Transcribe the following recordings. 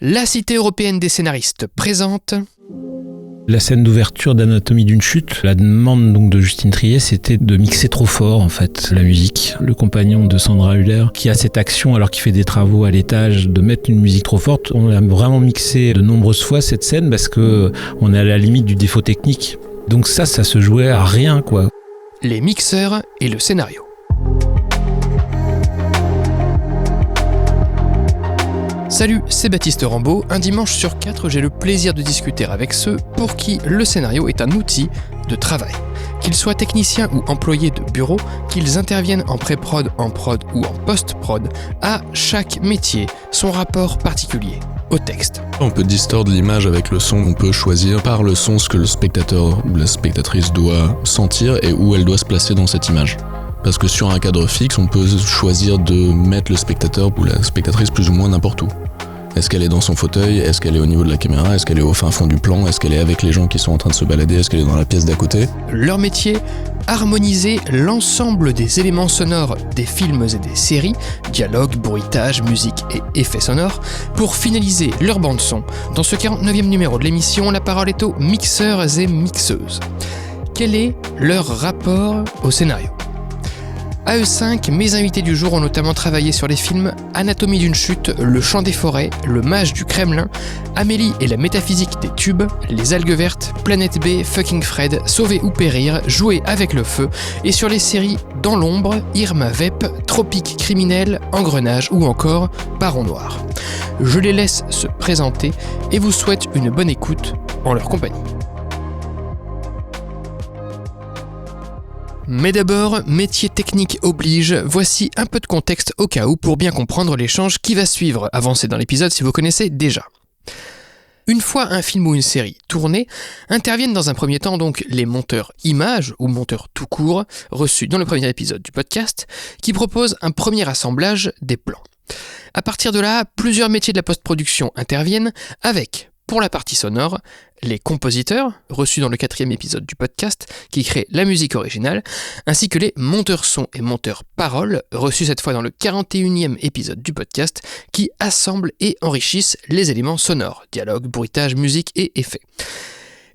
La Cité européenne des scénaristes présente... La scène d'ouverture d'Anatomie d'une chute, la demande donc de Justine Triet, c'était de mixer trop fort en fait la musique. Le compagnon de Sandra Hüller qui a cette action alors qu'il fait des travaux à l'étage de mettre une musique trop forte, on a vraiment mixé de nombreuses fois cette scène parce que on est à la limite du défaut technique. Donc ça se jouait à rien quoi. Les mixeurs et le scénario. Salut, c'est Baptiste Rambaud. Un dimanche sur 4, j'ai le plaisir de discuter avec ceux pour qui le scénario est un outil de travail. Qu'ils soient techniciens ou employés de bureau, qu'ils interviennent en pré-prod, en prod ou en post-prod, à chaque métier son rapport particulier au texte. On peut distordre l'image avec le son, on peut choisir par le son ce que le spectateur ou la spectatrice doit sentir et où elle doit se placer dans cette image. Parce que sur un cadre fixe, on peut choisir de mettre le spectateur ou la spectatrice plus ou moins n'importe où. Est-ce qu'elle est dans son fauteuil ? Est-ce qu'elle est au niveau de la caméra ? Est-ce qu'elle est au fin fond du plan ? Est-ce qu'elle est avec les gens qui sont en train de se balader ? Est-ce qu'elle est dans la pièce d'à côté ? Leur métier, harmoniser l'ensemble des éléments sonores des films et des séries, dialogue, bruitage, musique et effets sonores, pour finaliser leur bande-son. Dans ce 49e numéro de l'émission, la parole est aux mixeurs et mixeuses. Quel est leur rapport au scénario ? À eux 5, mes invités du jour ont notamment travaillé sur les films Anatomie d'une chute, Le chant des forêts, Le mage du Kremlin, Amélie et la métaphysique des tubes, Les algues vertes, Planète B, Fucking Fred, Sauver ou périr, Jouer avec le feu, et sur les séries Dans l'ombre, Irma Vep, Tropique criminel, Engrenage ou encore Baron noir. Je les laisse se présenter et vous souhaite une bonne écoute en leur compagnie. Mais d'abord, métier technique oblige, voici un peu de contexte au cas où pour bien comprendre l'échange qui va suivre. Avancez dans l'épisode si vous connaissez déjà. Une fois un film ou une série tourné, interviennent dans un premier temps donc les monteurs images ou monteurs tout court, reçus dans le premier épisode du podcast, qui proposent un premier assemblage des plans. À partir de là, plusieurs métiers de la post-production interviennent avec, pour la partie sonore, les compositeurs, reçus dans le 4e épisode du podcast, qui créent la musique originale, ainsi que les monteurs son et monteurs paroles, reçus cette fois dans le 41e épisode du podcast, qui assemblent et enrichissent les éléments sonores, dialogue, bruitage, musique et effets.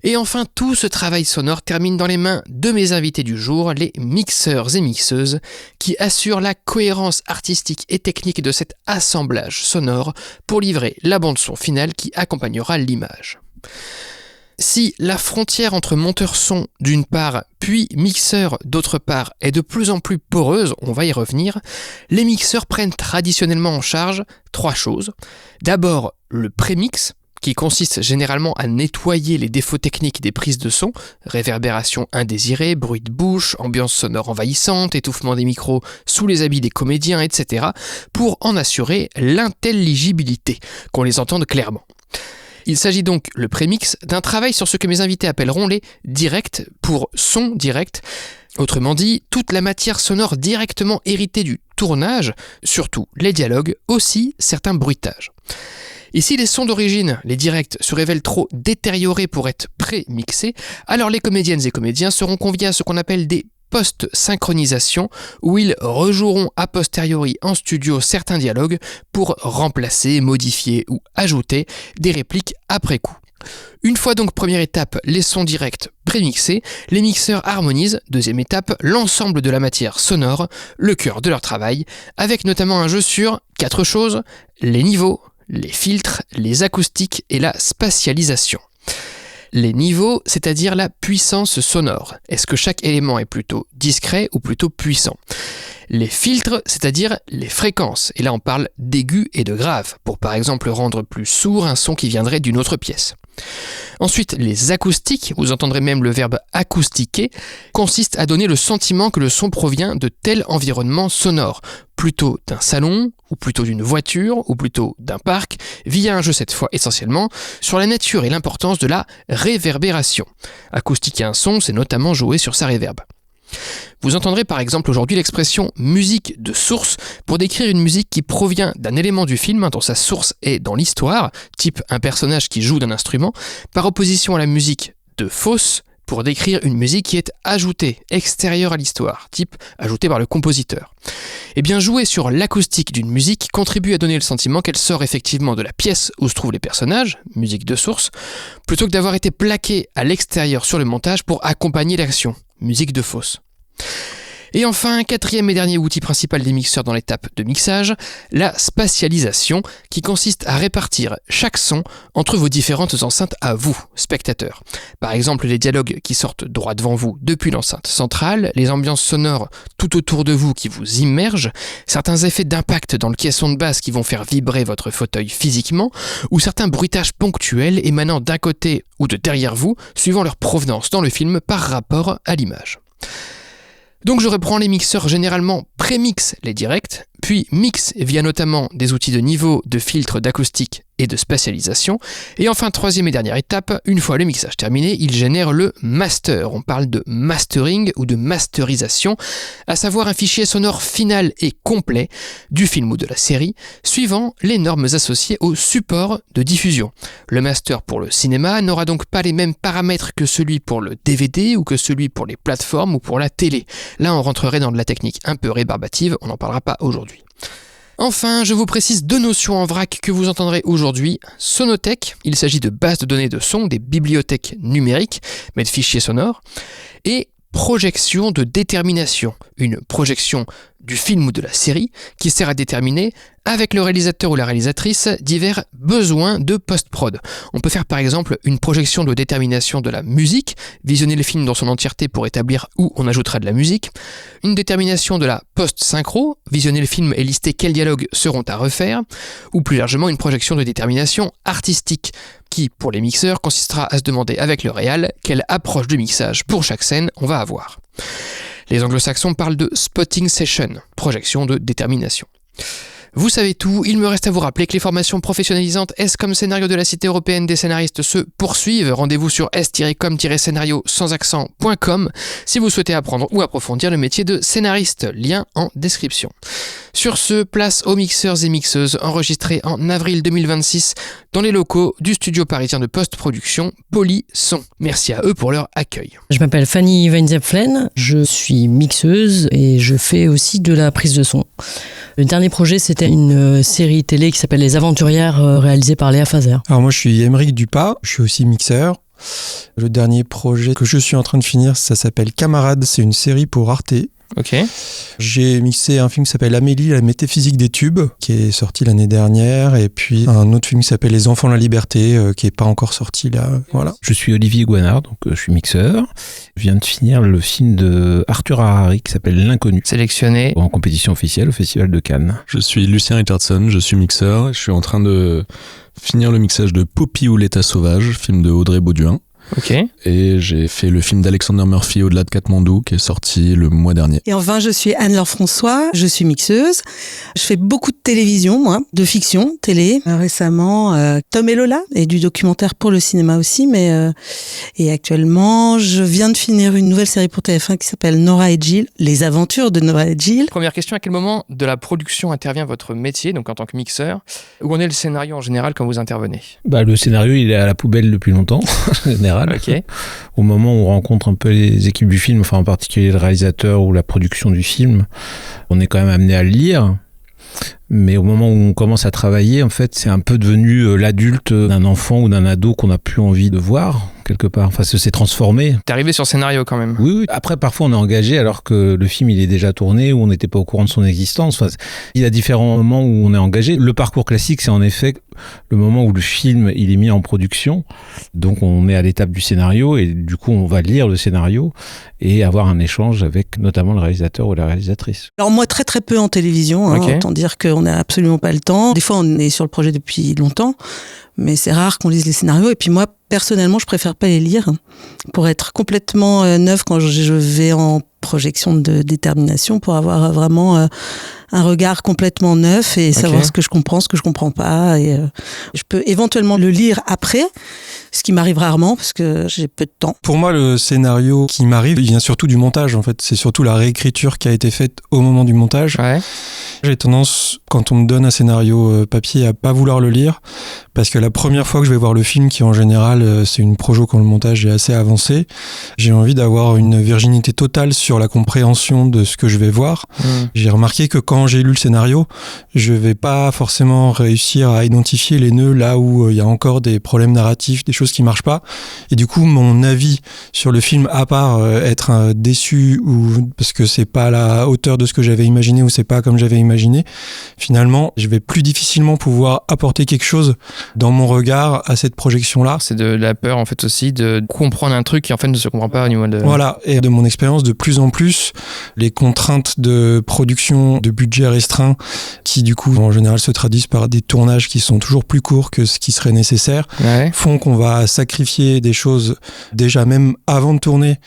Et enfin, tout ce travail sonore termine dans les mains de mes invités du jour, les mixeurs et mixeuses, qui assurent la cohérence artistique et technique de cet assemblage sonore pour livrer la bande-son finale qui accompagnera l'image. Si la frontière entre monteur son d'une part, puis mixeur d'autre part, est de plus en plus poreuse, on va y revenir, les mixeurs prennent traditionnellement en charge 3 choses. D'abord, le prémix, qui consiste généralement à nettoyer les défauts techniques des prises de son, réverbération indésirée, bruit de bouche, ambiance sonore envahissante, étouffement des micros sous les habits des comédiens, etc., pour en assurer l'intelligibilité, qu'on les entende clairement. Il s'agit donc, le prémix, d'un travail sur ce que mes invités appelleront les directs pour son direct. Autrement dit, toute la matière sonore directement héritée du tournage, surtout les dialogues, aussi certains bruitages. Et si les sons d'origine, les directs, se révèlent trop détériorés pour être pré-mixés, alors les comédiennes et comédiens seront conviés à ce qu'on appelle des post-synchronisation, où ils rejoueront a posteriori en studio certains dialogues pour remplacer, modifier ou ajouter des répliques après coup. Une fois donc première étape, les sons directs prémixés, les mixeurs harmonisent, deuxième étape, l'ensemble de la matière sonore, le cœur de leur travail, avec notamment un jeu sur 4 choses, les niveaux, les filtres, les acoustiques et la spatialisation. Les niveaux, c'est-à-dire la puissance sonore. Est-ce que chaque élément est plutôt discret ou plutôt puissant ? Les filtres, c'est-à-dire les fréquences. Et là, on parle d'aigu et de grave, pour par exemple rendre plus sourd un son qui viendrait d'une autre pièce. Ensuite, les acoustiques, vous entendrez même le verbe acoustiquer, consistent à donner le sentiment que le son provient de tel environnement sonore, plutôt d'un salon, ou plutôt d'une voiture, ou plutôt d'un parc, via un jeu cette fois essentiellement sur la nature et l'importance de la réverbération. Acoustiquer un son, c'est notamment jouer sur sa réverb. Vous entendrez par exemple aujourd'hui l'expression « musique de source » pour décrire une musique qui provient d'un élément du film dont sa source est dans l'histoire, type un personnage qui joue d'un instrument, par opposition à la musique de fausse, pour décrire une musique qui est ajoutée, extérieure à l'histoire, type ajoutée par le compositeur. Eh bien, jouer sur l'acoustique d'une musique contribue à donner le sentiment qu'elle sort effectivement de la pièce où se trouvent les personnages, musique de source, plutôt que d'avoir été plaquée à l'extérieur sur le montage pour accompagner l'action, musique de fausse. Et enfin, quatrième et dernier outil principal des mixeurs dans l'étape de mixage, la spatialisation, qui consiste à répartir chaque son entre vos différentes enceintes à vous, spectateurs. Par exemple, les dialogues qui sortent droit devant vous depuis l'enceinte centrale, les ambiances sonores tout autour de vous qui vous immergent, certains effets d'impact dans le caisson de basse qui vont faire vibrer votre fauteuil physiquement, ou certains bruitages ponctuels émanant d'un côté ou de derrière vous, suivant leur provenance dans le film par rapport à l'image. Donc je reprends les mixeurs généralement pré-mix les directs, puis mix via notamment des outils de niveau, de filtre, d'acoustique et de spatialisation. Et enfin, troisième et dernière étape, une fois le mixage terminé, il génère le master. On parle de mastering ou de masterisation, à savoir un fichier sonore final et complet du film ou de la série, suivant les normes associées au support de diffusion. Le master pour le cinéma n'aura donc pas les mêmes paramètres que celui pour le DVD ou que celui pour les plateformes ou pour la télé. Là, on rentrerait dans de la technique un peu rébarbative, on n'en parlera pas aujourd'hui. Enfin, je vous précise 2 notions en vrac que vous entendrez aujourd'hui. Sonothèque, il s'agit de bases de données de son, des bibliothèques numériques, mais de fichiers sonores, et projection de détermination, une projection du film ou de la série qui sert à déterminer, avec le réalisateur ou la réalisatrice, divers besoins de post-prod. On peut faire par exemple une projection de détermination de la musique, visionner le film dans son entièreté pour établir où on ajoutera de la musique, une détermination de la post-synchro, visionner le film et lister quels dialogues seront à refaire, ou plus largement une projection de détermination artistique, qui, pour les mixeurs, consistera à se demander avec le réal quelle approche de mixage pour chaque scène on va avoir. Les anglo-saxons parlent de spotting session, projection de détermination. Vous savez tout, il me reste à vous rappeler que les formations professionnalisantes S comme scénario de la Cité européenne des scénaristes se poursuivent. Rendez-vous sur s-com-scénario sans accent.com si vous souhaitez apprendre ou approfondir le métier de scénariste. Lien en description. Sur ce, place aux mixeurs et mixeuses enregistrés en avril 2026 dans les locaux du studio parisien de post-production Polyson. Merci à eux pour leur accueil. Je m'appelle Fanny Weinzapflen, je suis mixeuse et je fais aussi de la prise de son. Le dernier projet, c'était une série télé qui s'appelle Les Aventurières, réalisée par Léa Fazer. Alors moi, je suis Aymeric Dupas, je suis aussi mixeur. Le dernier projet que je suis en train de finir, ça s'appelle Camarades, c'est une série pour Arte. Ok. J'ai mixé un film qui s'appelle Amélie, la métaphysique des tubes, qui est sorti l'année dernière, et puis un autre film qui s'appelle Les Enfants de la Liberté, qui n'est pas encore sorti là. Voilà. Je suis Olivier Guanard, donc je suis mixeur. Je viens de finir le film de Arthur Harari qui s'appelle L'Inconnu, Sélectionné en compétition officielle au Festival de Cannes. Je suis Lucien Richardson, je suis mixeur. Je suis en train de finir le mixage de Poppy ou l'État sauvage, film de Audrey Bauduin. Ok. Et j'ai fait le film d'Alexander Murphy Au-delà de Katmandou qui est sorti le mois dernier. Et enfin, je suis Anne-Laure François, je suis mixeuse. Je fais beaucoup de télévision, moi, de fiction, télé. Récemment, Tom et Lola, et du documentaire pour le cinéma aussi. Et actuellement, je viens de finir une nouvelle série pour TF1 qui s'appelle Nora et Jill, les aventures de Nora et Jill. Première question, à quel moment de la production intervient votre métier, donc en tant que mixeur? Où en est le scénario en général quand vous intervenez? Le scénario, il est à la poubelle depuis longtemps, en général. Ok. Au moment où on rencontre un peu les équipes du film, enfin en particulier le réalisateur ou la production du film, on est quand même amené à le lire. Mais au moment où on commence à travailler, en fait, c'est un peu devenu l'adulte d'un enfant ou d'un ado qu'on n'a plus envie de voir, quelque part. Enfin, ça s'est transformé. T'es arrivé sur le scénario quand même. Oui. Après, parfois, on est engagé alors que le film, il est déjà tourné ou on n'était pas au courant de son existence. Enfin, il y a différents moments où on est engagé. Le parcours classique, c'est en effet le moment où le film, il est mis en production. Donc, on est à l'étape du scénario et du coup, on va lire le scénario et avoir un échange avec notamment le réalisateur ou la réalisatrice. Alors moi, très très peu en télévision, Ok. Autant dire qu'on n'a absolument pas le temps. Des fois, on est sur le projet depuis longtemps, mais c'est rare qu'on lise les scénarios. Et puis moi, personnellement, je préfère pas les lire pour être complètement neuve quand je vais en projection de détermination, pour avoir vraiment un regard complètement neuf et savoir ce que je comprends, ce que je comprends pas. Et je peux éventuellement le lire après, ce qui m'arrive rarement parce que j'ai peu de temps. Pour moi, le scénario qui m'arrive, il vient surtout du montage. En fait, c'est surtout la réécriture qui a été faite au moment du montage. Ouais. J'ai tendance, quand on me donne un scénario papier, à pas vouloir le lire, parce que la première fois que je vais voir le film, qui en général c'est une projo quand le montage est assez avancé, j'ai envie d'avoir une virginité totale sur la compréhension de ce que je vais voir. J'ai remarqué que quand j'ai lu le scénario, je vais pas forcément réussir à identifier les nœuds là où il y a encore des problèmes narratifs, des choses qui marchent pas. Et du coup, mon avis sur le film, à part être déçu ou parce que c'est pas à la hauteur de ce que j'avais imaginé ou c'est pas comme j'avais imaginé, finalement, je vais plus difficilement pouvoir apporter quelque chose dans mon regard à cette projection-là. C'est de la peur en fait aussi de comprendre un truc qui en fait ne se comprend pas au niveau de... Voilà, et de mon expérience, de plus en plus, les contraintes de production, de budget restreint, qui du coup en général se traduisent par des tournages qui sont toujours plus courts que ce qui serait nécessaire, font qu'on va sacrifier des choses déjà même avant de tourner,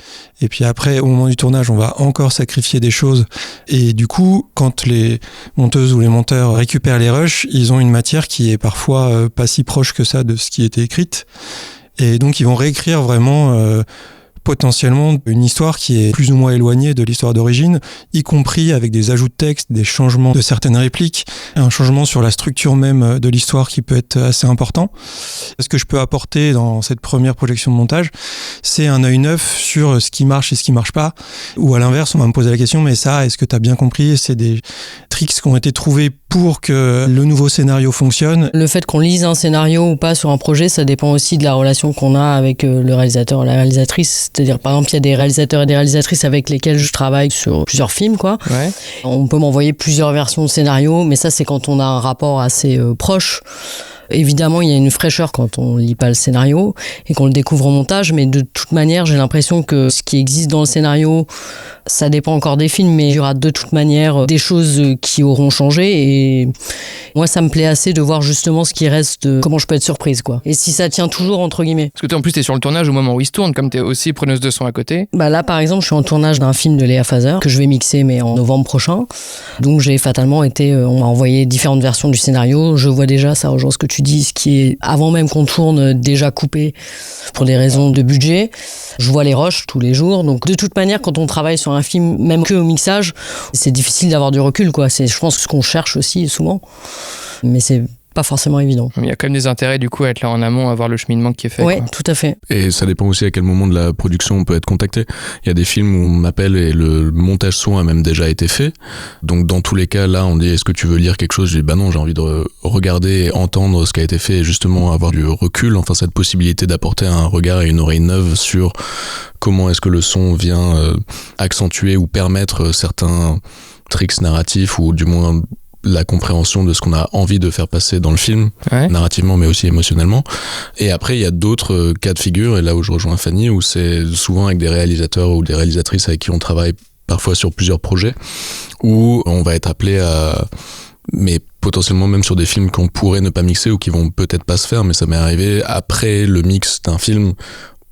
et puis après au moment du tournage on va encore sacrifier des choses, et du coup quand les monteuses ou les monteurs récupèrent les rushs, ils ont une matière qui est parfois pas si proche que ça de ce qui était écrite, et donc ils vont réécrire vraiment potentiellement une histoire qui est plus ou moins éloignée de l'histoire d'origine, y compris avec des ajouts de texte, des changements de certaines répliques, un changement sur la structure même de l'histoire qui peut être assez important. Ce que je peux apporter dans cette première projection de montage, c'est un œil neuf sur ce qui marche et ce qui marche pas, ou à l'inverse, on va me poser la question, mais ça, est-ce que tu as bien compris? C'est des tricks qui ont été trouvés pour que le nouveau scénario fonctionne. Le fait qu'on lise un scénario ou pas sur un projet, ça dépend aussi de la relation qu'on a avec le réalisateur ou la réalisatrice. C'est-à-dire, par exemple, il y a des réalisateurs et des réalisatrices avec lesquels je travaille sur plusieurs films, quoi. Ouais. On peut m'envoyer plusieurs versions de scénario, mais ça, c'est quand on a un rapport assez proche. Évidemment, il y a une fraîcheur quand on lit pas le scénario et qu'on le découvre au montage, mais de toute manière, j'ai l'impression que ce qui existe dans le scénario, ça dépend encore des films, mais il y aura de toute manière des choses qui auront changé, et moi, ça me plaît assez de voir justement ce qui reste, comment je peux être surprise, quoi. Et si ça tient toujours, entre guillemets. Parce que toi, en plus, t'es sur le tournage au moment où il se tourne, comme t'es aussi preneuse de son à côté. Bah là, par exemple, je suis en tournage d'un film de Léa Fazer que je vais mixer, mais en novembre prochain. Donc, j'ai fatalement été, on m'a envoyé différentes versions du scénario. Je vois déjà, ça rejoint ce que tu dis, ce qui est, avant même qu'on tourne, déjà coupé pour des raisons de budget. Je vois les rushs tous les jours. Donc, de toute manière, quand on travaille sur un film, même que au mixage, c'est difficile d'avoir du recul, quoi. C'est, je pense, ce qu'on cherche aussi souvent. Mais c'est pas forcément évident. Il y a quand même des intérêts du coup à être là en amont, à voir le cheminement qui est fait. Oui, tout à fait. Et ça dépend aussi à quel moment de la production on peut être contacté. Il y a des films où on m'appelle et le montage son a même déjà été fait. Donc dans tous les cas, là on dit est-ce que tu veux lire quelque chose? Je dis bah non, j'ai envie de regarder et entendre ce qui a été fait et justement avoir du recul, enfin cette possibilité d'apporter un regard et une oreille neuve sur comment est-ce que le son vient accentuer ou permettre certains tricks narratifs ou du moins la compréhension de ce qu'on a envie de faire passer dans le film, narrativement mais aussi émotionnellement. Et après il y a d'autres cas de figure, et là où je rejoins Fanny, où c'est souvent avec des réalisateurs ou des réalisatrices avec qui on travaille parfois sur plusieurs projets, où on va être appelé à, mais potentiellement même sur des films qu'on pourrait ne pas mixer ou qui vont peut-être pas se faire, mais ça m'est arrivé après le mix d'un film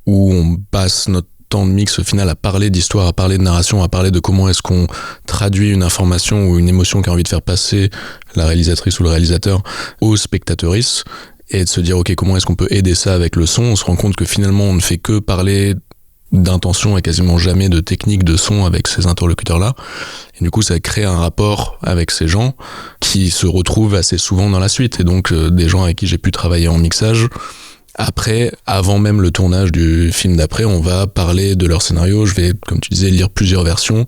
où on passe notre temps de mix au final à parler d'histoire, à parler de narration, à parler de comment est-ce qu'on traduit une information ou une émotion qu'a envie de faire passer la réalisatrice ou le réalisateur aux spectatrices, et de se dire ok, comment est-ce qu'on peut aider ça avec le son. On se rend compte que finalement on ne fait que parler d'intention et quasiment jamais de technique de son avec ces interlocuteurs-là, et du coup ça crée un rapport avec ces gens qui se retrouvent assez souvent dans la suite, et donc des gens avec qui j'ai pu travailler en mixage. Après, avant même le tournage du film d'après, on va parler de leur scénario. Je vais, comme tu disais, lire plusieurs versions,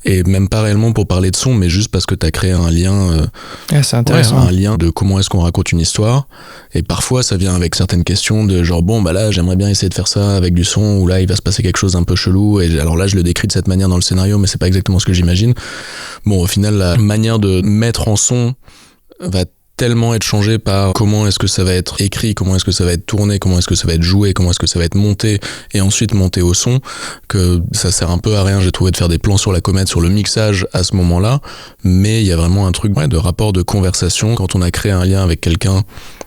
et même pas réellement pour parler de son, mais juste parce que t'as créé un lien, c'est intéressant. un lien de comment est-ce qu'on raconte une histoire. Et parfois, ça vient avec certaines questions de genre bon, bah là, j'aimerais bien essayer de faire ça avec du son, ou là, il va se passer quelque chose d'un peu chelou. Et alors là, je le décris de cette manière dans le scénario, mais c'est pas exactement ce que j'imagine. Bon, au final, la manière de mettre en son va tellement être changé par comment est-ce que ça va être écrit, comment est-ce que ça va être tourné, comment est-ce que ça va être joué, comment est-ce que ça va être monté et ensuite monté au son, que ça sert un peu à rien, j'ai trouvé, de faire des plans sur la comète, sur le mixage à ce moment-là, mais il y a vraiment un truc de rapport de conversation. Quand on a créé un lien avec quelqu'un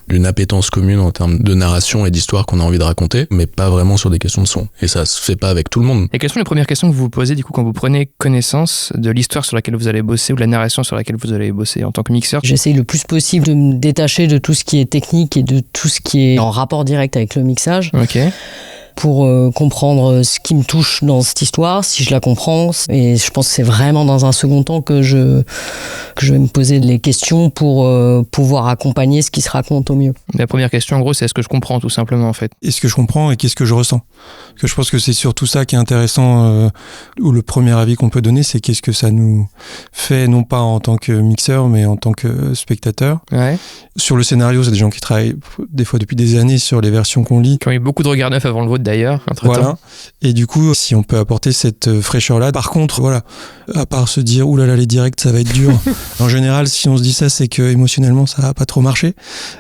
une appétence commune en termes de narration et d'histoire qu'on a envie de raconter, mais pas vraiment sur des questions de son. Et ça se fait pas avec tout le monde. Et quelles sont les premières questions que vous vous posez du coup quand vous prenez connaissance de l'histoire sur laquelle vous allez bosser ou de la narration sur laquelle vous allez bosser en tant que mixeur? J'essaye le plus possible de me détacher de tout ce qui est technique et de tout ce qui est en rapport direct avec le mixage. Ok. Pour comprendre ce qui me touche dans cette histoire, si je la comprends. Et je pense que c'est vraiment dans un second temps que je vais me poser les questions pour pouvoir accompagner ce qui se raconte au mieux. La première question, en gros, c'est est-ce que je comprends tout simplement, en fait? Est-ce que je comprends et qu'est-ce que je ressens? Que je pense que c'est surtout ça qui est intéressant, ou le premier avis qu'on peut donner, c'est qu'est-ce que ça nous fait, non pas en tant que mixeur, mais en tant que spectateur. Ouais. Sur le scénario, c'est des gens qui travaillent des fois depuis des années sur les versions qu'on lit. Qui ont eu beaucoup de regards neufs avant le vôtre d'ailleurs, entre-temps. Voilà. Et du coup, si on peut apporter cette fraîcheur-là. Par contre, voilà, à part se dire, oulala, les directs, ça va être dur. En général, si on se dit ça, c'est que émotionnellement, ça va pas trop marcher.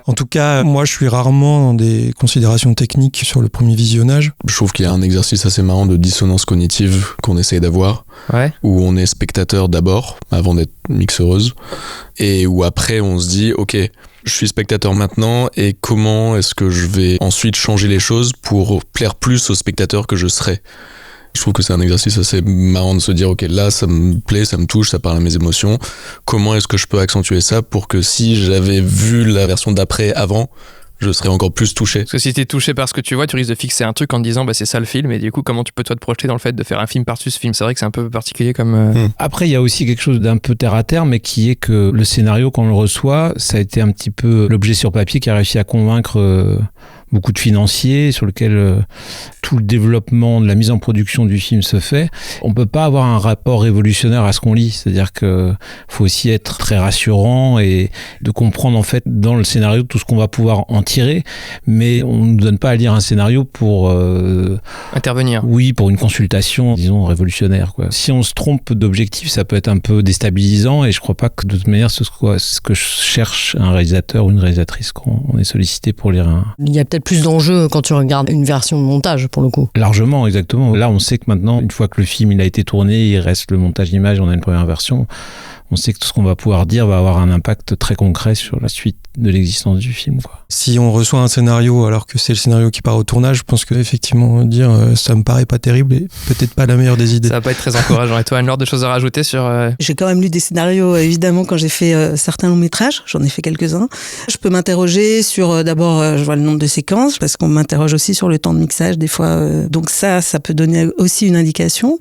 En tout cas, moi, je suis rarement dans des considérations techniques sur le premier visionnage. Je trouve qu'il y a un exercice assez marrant de dissonance cognitive qu'on essaye d'avoir, où on est spectateur d'abord, avant d'être mixeuse, et où après, on se dit, ok, je suis spectateur maintenant et comment est-ce que je vais ensuite changer les choses pour plaire plus aux spectateurs que je serai. Je trouve que c'est un exercice assez marrant de se dire ok, là ça me plaît, ça me touche, ça parle à mes émotions, comment est-ce que je peux accentuer ça pour que si j'avais vu la version d'après avant, je serais encore plus touché. Parce que si t'es touché par ce que tu vois, tu risques de fixer un truc en te disant bah c'est ça le film, et du coup comment tu peux toi te projeter dans le fait de faire un film par-dessus ce film? C'est vrai que c'est un peu particulier comme... Après il y a aussi quelque chose d'un peu terre à terre, mais qui est que le scénario quand on le reçoit, ça a été un petit peu l'objet sur papier qui a réussi à convaincre beaucoup de financiers, sur lequel tout le développement de la mise en production du film se fait. On peut pas avoir un rapport révolutionnaire à ce qu'on lit, c'est-à-dire que faut aussi être très rassurant et de comprendre en fait dans le scénario tout ce qu'on va pouvoir en tirer, mais on ne nous donne pas à lire un scénario pour intervenir. Oui, pour une consultation, disons, révolutionnaire, quoi. Si on se trompe d'objectif, ça peut être un peu déstabilisant, et je crois pas que de toute manière ce soit ce que cherche un réalisateur ou une réalisatrice quand on est sollicité pour lire un... Il y a peut-être plus d'enjeux quand tu regardes une version de montage, pour le coup. Largement, exactement. Là, on sait que maintenant, une fois que le film il a été tourné, il reste le montage d'image, on a une première version. On sait que tout ce qu'on va pouvoir dire va avoir un impact très concret sur la suite de l'existence du film, quoi. Si on reçoit un scénario alors que c'est le scénario qui part au tournage, je pense qu'effectivement dire ça me paraît pas terrible et peut-être pas la meilleure des idées. Ça va pas être très encourageant. Et toi, Anne-Laure, des choses à rajouter sur... J'ai quand même lu des scénarios, évidemment, quand j'ai fait certains longs métrages. J'en ai fait quelques-uns. Je peux m'interroger sur, d'abord, je vois le nombre de séquences, parce qu'on m'interroge aussi sur le temps de mixage, des fois. Donc ça peut donner aussi une indication,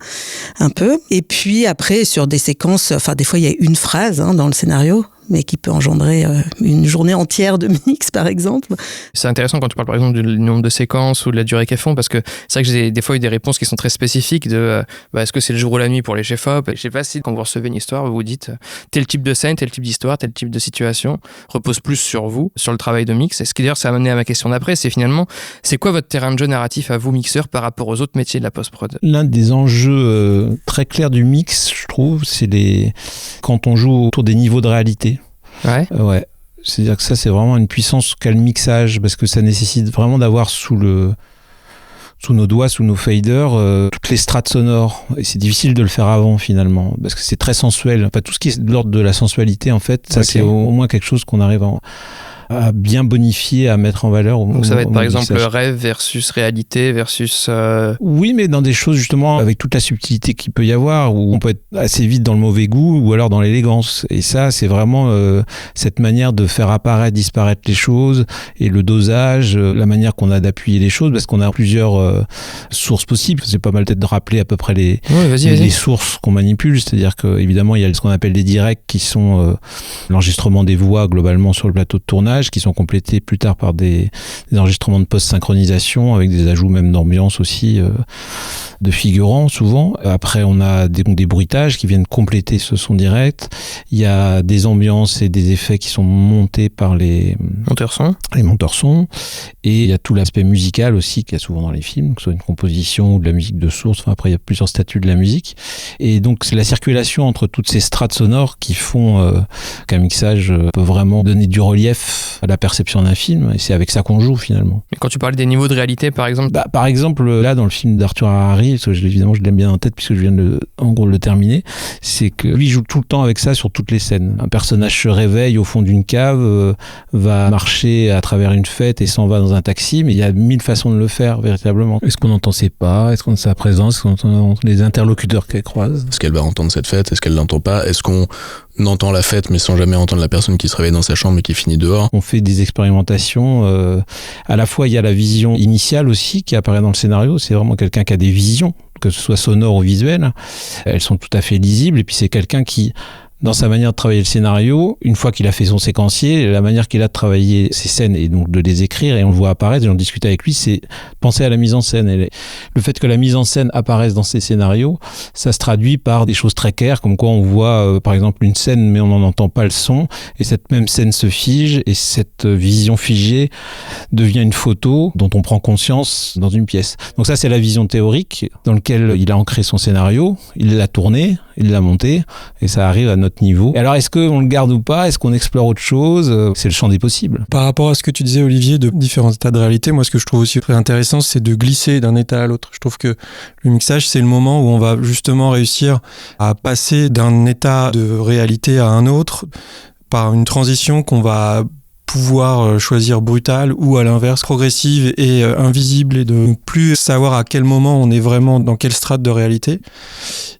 un peu. Et puis après, sur des séquences, enfin, des fois, il y a une phrase dans le scénario, mais qui peut engendrer une journée entière de mix, par exemple. C'est intéressant quand tu parles, par exemple, du nombre de séquences ou de la durée qu'elles font, parce que c'est vrai que j'ai des fois eu des réponses qui sont très spécifiques de est-ce que c'est le jour ou la nuit pour les chefs-op? Je sais pas si quand vous recevez une histoire, vous vous dites tel type de scène, tel type d'histoire, tel type de situation repose plus sur vous, sur le travail de mix. Et ce qui d'ailleurs, ça m'a amené à ma question d'après, c'est finalement, c'est quoi votre terrain de jeu narratif à vous, mixeurs, par rapport aux autres métiers de la post-prod? L'un des enjeux très clairs du mix, je trouve, c'est quand on joue autour des niveaux de réalité. Ouais. C'est-à-dire que ça, c'est vraiment une puissance qu'a le mixage, parce que ça nécessite vraiment d'avoir sous nos doigts, sous nos faders, toutes les strates sonores. Et c'est difficile de le faire avant, finalement, parce que c'est très sensuel. Enfin, tout ce qui est de l'ordre de la sensualité, en fait, ça, c'est au moins quelque chose qu'on arrive à bien bonifier, à mettre en valeur. Donc ça va être par exemple rêve versus réalité versus... Oui, mais dans des choses justement avec toute la subtilité qu'il peut y avoir, où on peut être assez vite dans le mauvais goût ou alors dans l'élégance. Et ça, c'est vraiment cette manière de faire apparaître, disparaître les choses, et le dosage, la manière qu'on a d'appuyer les choses, parce qu'on a plusieurs sources possibles. C'est pas mal peut-être de rappeler à peu près les sources qu'on manipule. C'est-à-dire qu'évidemment, il y a ce qu'on appelle des directs qui sont l'enregistrement des voix globalement sur le plateau de tournage, qui sont complétés plus tard par des enregistrements de post-synchronisation avec des ajouts même d'ambiance aussi, de figurants souvent. Après, on a des bruitages qui viennent compléter ce son direct. Il y a des ambiances et des effets qui sont montés par les monteurs son. Et il y a tout l'aspect musical aussi qu'il y a souvent dans les films, que ce soit une composition ou de la musique de source. Enfin, après, il y a plusieurs statuts de la musique. Et donc, c'est la circulation entre toutes ces strates sonores qui font qu'un mixage peut vraiment donner du relief à la perception d'un film, et c'est avec ça qu'on joue finalement. Mais quand tu parles des niveaux de réalité, par exemple... Par exemple, là, dans le film d'Arthur Harari, Thierry, parce que évidemment je l'aime bien en tête puisque je viens de le terminer, c'est que lui joue tout le temps avec ça sur toutes les scènes. Un personnage se réveille au fond d'une cave, va marcher à travers une fête et s'en va dans un taxi, mais il y a 1000 façons de le faire véritablement. Est-ce qu'on entend ses pas? Est-ce qu'on entend sa présence? Est-ce qu'on entend les interlocuteurs qu'elle croise? Est-ce qu'elle va entendre cette fête? Est-ce qu'elle l'entend pas? Est-ce qu'on entend la fête mais sans jamais entendre la personne qui se réveille dans sa chambre et qui finit dehors? On fait des expérimentations. À la fois, il y a la vision initiale aussi qui apparaît dans le scénario. C'est vraiment quelqu'un qui a des visions, que ce soit sonore ou visuelle. Elles sont tout à fait lisibles. Et puis, c'est quelqu'un qui, dans sa manière de travailler le scénario, une fois qu'il a fait son séquencier, la manière qu'il a de travailler ses scènes et donc de les écrire, et on le voit apparaître, et on discute avec lui, c'est penser à la mise en scène. Et le fait que la mise en scène apparaisse dans ses scénarios, ça se traduit par des choses très claires, comme quoi on voit par exemple une scène mais on n'en entend pas le son, et cette même scène se fige, et cette vision figée devient une photo dont on prend conscience dans une pièce. Donc ça, c'est la vision théorique dans laquelle il a ancré son scénario, il l'a tourné, il l'a monté, et ça arrive à notre niveau. Et alors, est-ce qu'on le garde ou pas? Est-ce qu'on explore autre chose? C'est le champ des possibles. Par rapport à ce que tu disais, Olivier, de différents états de réalité, moi, ce que je trouve aussi très intéressant, c'est de glisser d'un état à l'autre. Je trouve que le mixage, c'est le moment où on va justement réussir à passer d'un état de réalité à un autre par une transition qu'on va pouvoir choisir brutale ou à l'inverse progressive et invisible, et de ne plus savoir à quel moment on est vraiment dans quelle strate de réalité.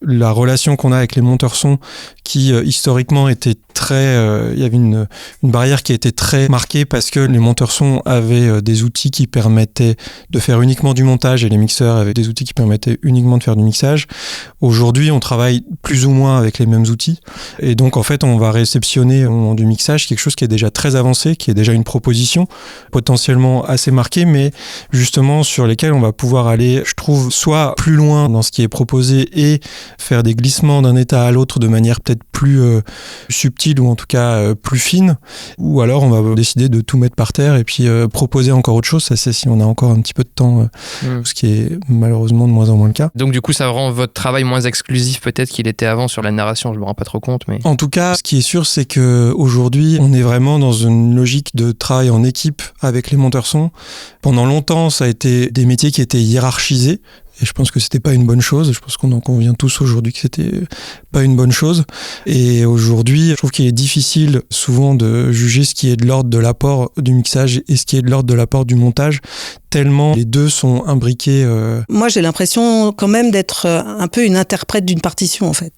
La relation qu'on a avec les monteurs son qui historiquement était très... il y avait une barrière qui était très marquée parce que les monteurs son avaient des outils qui permettaient de faire uniquement du montage et les mixeurs avaient des outils qui permettaient uniquement de faire du mixage. Aujourd'hui, on travaille plus ou moins avec les mêmes outils et donc en fait, on va réceptionner au moment du mixage quelque chose qui est déjà très avancé, qui est déjà une proposition potentiellement assez marquée, mais justement sur lesquelles on va pouvoir aller, je trouve, soit plus loin dans ce qui est proposé et faire des glissements d'un état à l'autre de manière peut-être plus subtile ou en tout cas plus fine, ou alors on va décider de tout mettre par terre et puis proposer encore autre chose. Ça, c'est si on a encore un petit peu de temps, ce qui est malheureusement de moins en moins le cas. Donc du coup, ça rend votre travail moins exclusif peut-être qu'il était avant sur la narration, je me rends pas trop compte. Mais... En tout cas, ce qui est sûr, c'est qu'aujourd'hui, on est vraiment dans une logique de travail en équipe avec les monteurs son. Pendant longtemps, ça a été des métiers qui étaient hiérarchisés. Et je pense que c'était pas une bonne chose. Je pense qu'on en convient tous aujourd'hui que c'était pas une bonne chose. Et aujourd'hui, je trouve qu'il est difficile souvent de juger ce qui est de l'ordre de l'apport du mixage et ce qui est de l'ordre de l'apport du montage, tellement les deux sont imbriqués. Moi, j'ai l'impression quand même d'être un peu une interprète d'une partition, en fait,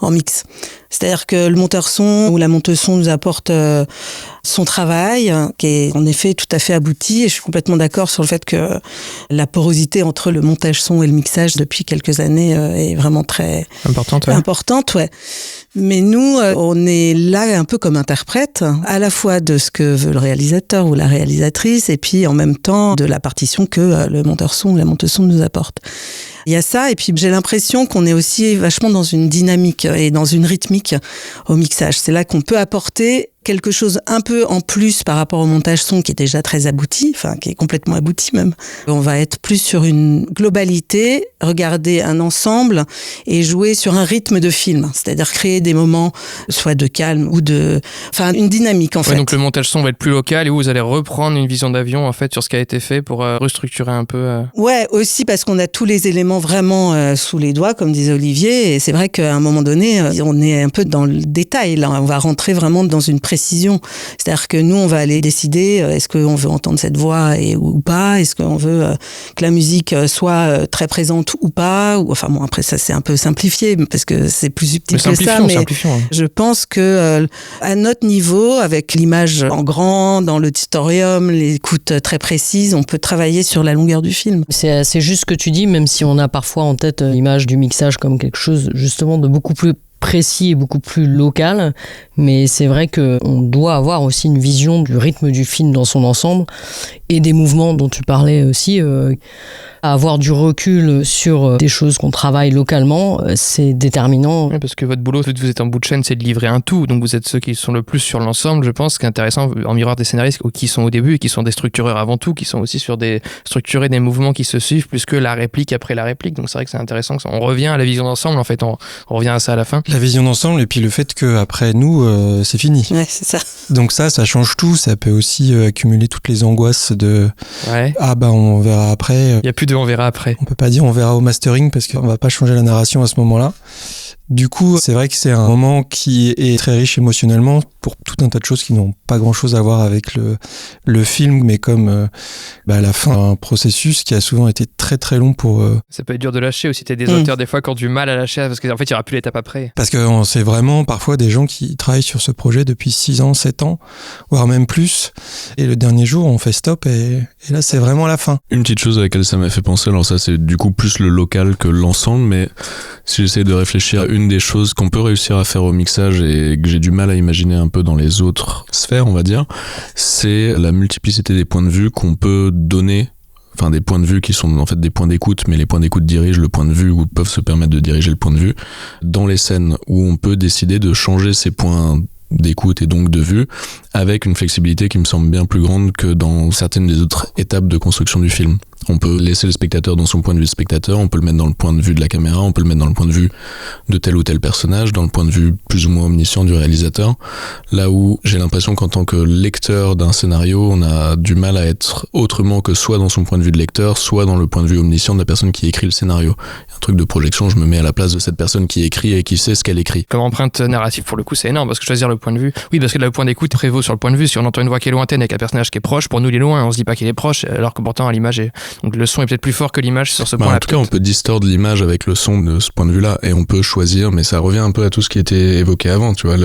en mix. C'est-à-dire que le monteur son ou la monteuse son nous apporte son travail, qui est en effet tout à fait abouti, et je suis complètement d'accord sur le fait que la porosité entre le montage son et le mixage depuis quelques années est vraiment très importante, ouais. Mais nous, on est là un peu comme interprète, à la fois de ce que veut le réalisateur ou la réalisatrice, et puis en même temps de la partition que le monteur son ou la monteuse son nous apporte. Il y a ça, et puis j'ai l'impression qu'on est aussi vachement dans une dynamique et dans une rythmique au mixage. C'est là qu'on peut apporter quelque chose un peu en plus par rapport au montage son qui est déjà très abouti, enfin qui est complètement abouti même. On va être plus sur une globalité, regarder un ensemble et jouer sur un rythme de film, c'est-à-dire créer des moments soit de calme ou de... Enfin, une dynamique en fait. Donc le montage son va être plus local et vous allez reprendre une vision d'avion en fait sur ce qui a été fait pour restructurer un peu... Ouais, aussi parce qu'on a tous les éléments vraiment sous les doigts, comme disait Olivier, et c'est vrai qu'à un moment donné, on est un peu dans le détail, là. On va rentrer vraiment dans une précision. C'est-à-dire que nous, on va aller décider est-ce qu'on veut entendre cette voix ou pas, est-ce qu'on veut que la musique soit très présente ou pas, ou, enfin bon, après ça c'est un peu simplifié parce que c'est plus subtil que ça, mais je pense que à notre niveau, avec l'image en grand, dans l'auditorium, l'écoute très précise, on peut travailler sur la longueur du film. C'est juste ce que tu dis, même si on a parfois en tête l'image du mixage comme quelque chose justement de beaucoup plus précis et beaucoup plus local, mais c'est vrai qu'on doit avoir aussi une vision du rythme du film dans son ensemble et des mouvements dont tu parlais aussi. Avoir du recul sur des choses qu'on travaille localement, c'est déterminant. Oui, parce que votre boulot, vous êtes en bout de chaîne, c'est de livrer un tout, donc vous êtes ceux qui sont le plus sur l'ensemble, je pense. Ce qui est intéressant en miroir des scénaristes qui sont au début et qui sont des structureurs avant tout, qui sont aussi sur structurer des mouvements qui se suivent plus que la réplique après la réplique. Donc c'est vrai que c'est intéressant. On revient à la vision d'ensemble, en fait, on revient à ça à la fin. La vision d'ensemble et puis le fait qu'après nous, c'est fini. Ouais, c'est ça. Donc ça change tout. Ça peut aussi accumuler toutes les angoisses de on verra après. Il n'y a plus de on verra après. On peut pas dire on verra au mastering parce qu'on va pas changer la narration à ce moment-là. Du coup, c'est vrai que c'est un moment qui est très riche émotionnellement pour tout un tas de choses qui n'ont pas grand-chose à voir avec le film, mais comme la fin d'un processus qui a souvent été très très long pour... Ça peut être dur de lâcher aussi. T'as des auteurs des fois qui ont du mal à lâcher parce qu'en fait, il n'y aura plus l'étape après. Parce que c'est vraiment parfois des gens qui travaillent sur ce projet depuis 6 ans, 7 ans, voire même plus. Et le dernier jour, on fait stop et là, c'est vraiment la fin. Une petite chose à laquelle ça m'a fait penser, alors ça c'est du coup plus le local que l'ensemble, mais si j'essaie de réfléchir à une des choses qu'on peut réussir à faire au mixage et que j'ai du mal à imaginer un peu dans les autres sphères, on va dire, c'est la multiplicité des points de vue qu'on peut donner, enfin des points de vue qui sont en fait des points d'écoute, mais les points d'écoute dirigent le point de vue ou peuvent se permettre de diriger le point de vue, dans les scènes où on peut décider de changer ces points d'écoute et donc de vue avec une flexibilité qui me semble bien plus grande que dans certaines des autres étapes de construction du film. On peut laisser le spectateur dans son point de vue de spectateur, on peut le mettre dans le point de vue de la caméra, on peut le mettre dans le point de vue de tel ou tel personnage, dans le point de vue plus ou moins omniscient du réalisateur. Là où j'ai l'impression qu'en tant que lecteur d'un scénario, on a du mal à être autrement que soit dans son point de vue de lecteur, soit dans le point de vue omniscient de la personne qui écrit le scénario. Il y a un truc de projection, je me mets à la place de cette personne qui écrit et qui sait ce qu'elle écrit. Comme empreinte narrative, pour le coup, c'est énorme, parce que choisir le point de vue... Oui, parce que le point d'écoute prévaut sur le point de vue. Si on entend une voix qui est lointaine avec un personnage qui est proche, pour nous, il est loin, on se dit pas qu'il est proche, alors que pourtant, l'image est... Donc le son est peut-être plus fort que l'image sur ce point-là. En tout cas, on peut distordre l'image avec le son de ce point de vue-là, et on peut choisir, mais ça revient un peu à tout ce qui était évoqué avant, tu vois,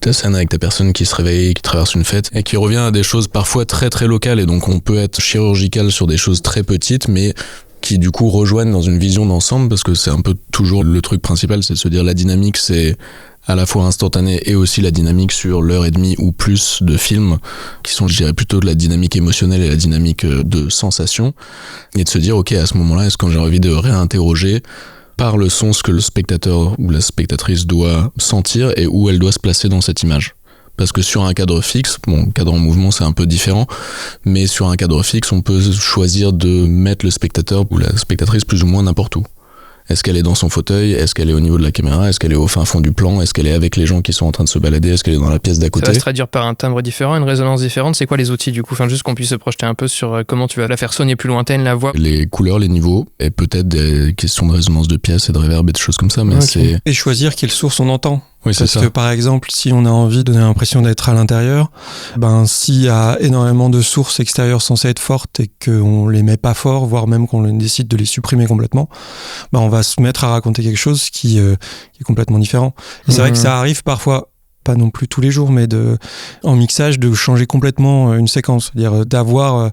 ta scène avec ta personne qui se réveille, qui traverse une fête, et qui revient à des choses parfois très très locales, et donc on peut être chirurgical sur des choses très petites, mais qui du coup rejoignent dans une vision d'ensemble, parce que c'est un peu toujours le truc principal, c'est de se dire la dynamique, c'est à la fois instantané et aussi la dynamique sur l'heure et demie ou plus de films qui sont, je dirais, plutôt de la dynamique émotionnelle et la dynamique de sensation, et de se dire ok, à ce moment-là, est-ce que j'ai envie de réinterroger par le son ce que le spectateur ou la spectatrice doit sentir et où elle doit se placer dans cette image. Parce que sur un cadre fixe, bon, cadre en mouvement c'est un peu différent, mais sur un cadre fixe on peut choisir de mettre le spectateur ou la spectatrice plus ou moins n'importe où. Est-ce qu'elle est dans son fauteuil? Est-ce qu'elle est au niveau de la caméra? Est-ce qu'elle est au fin fond du plan? Est-ce qu'elle est avec les gens qui sont en train de se balader? Est-ce qu'elle est dans la pièce d'à côté? Ça va se traduire par un timbre différent, une résonance différente. C'est quoi les outils du coup? Enfin, juste qu'on puisse se projeter un peu sur comment tu vas la faire sonner plus lointaine, la voix. Les couleurs, les niveaux, et peut-être des questions de résonance de pièces et de reverb et de choses comme ça, mais c'est... Et choisir quelle source on entend. Oui, c'est parce ça. que par exemple, si on a envie de donner l'impression d'être à l'intérieur, s'il y a énormément de sources extérieures censées être fortes et qu'on les met pas fort, voire même qu'on décide de les supprimer complètement, on va se mettre à raconter quelque chose qui est complètement différent. Et c'est vrai que ça arrive parfois, pas non plus tous les jours, mais en mixage, de changer complètement une séquence. C'est-à-dire d'avoir,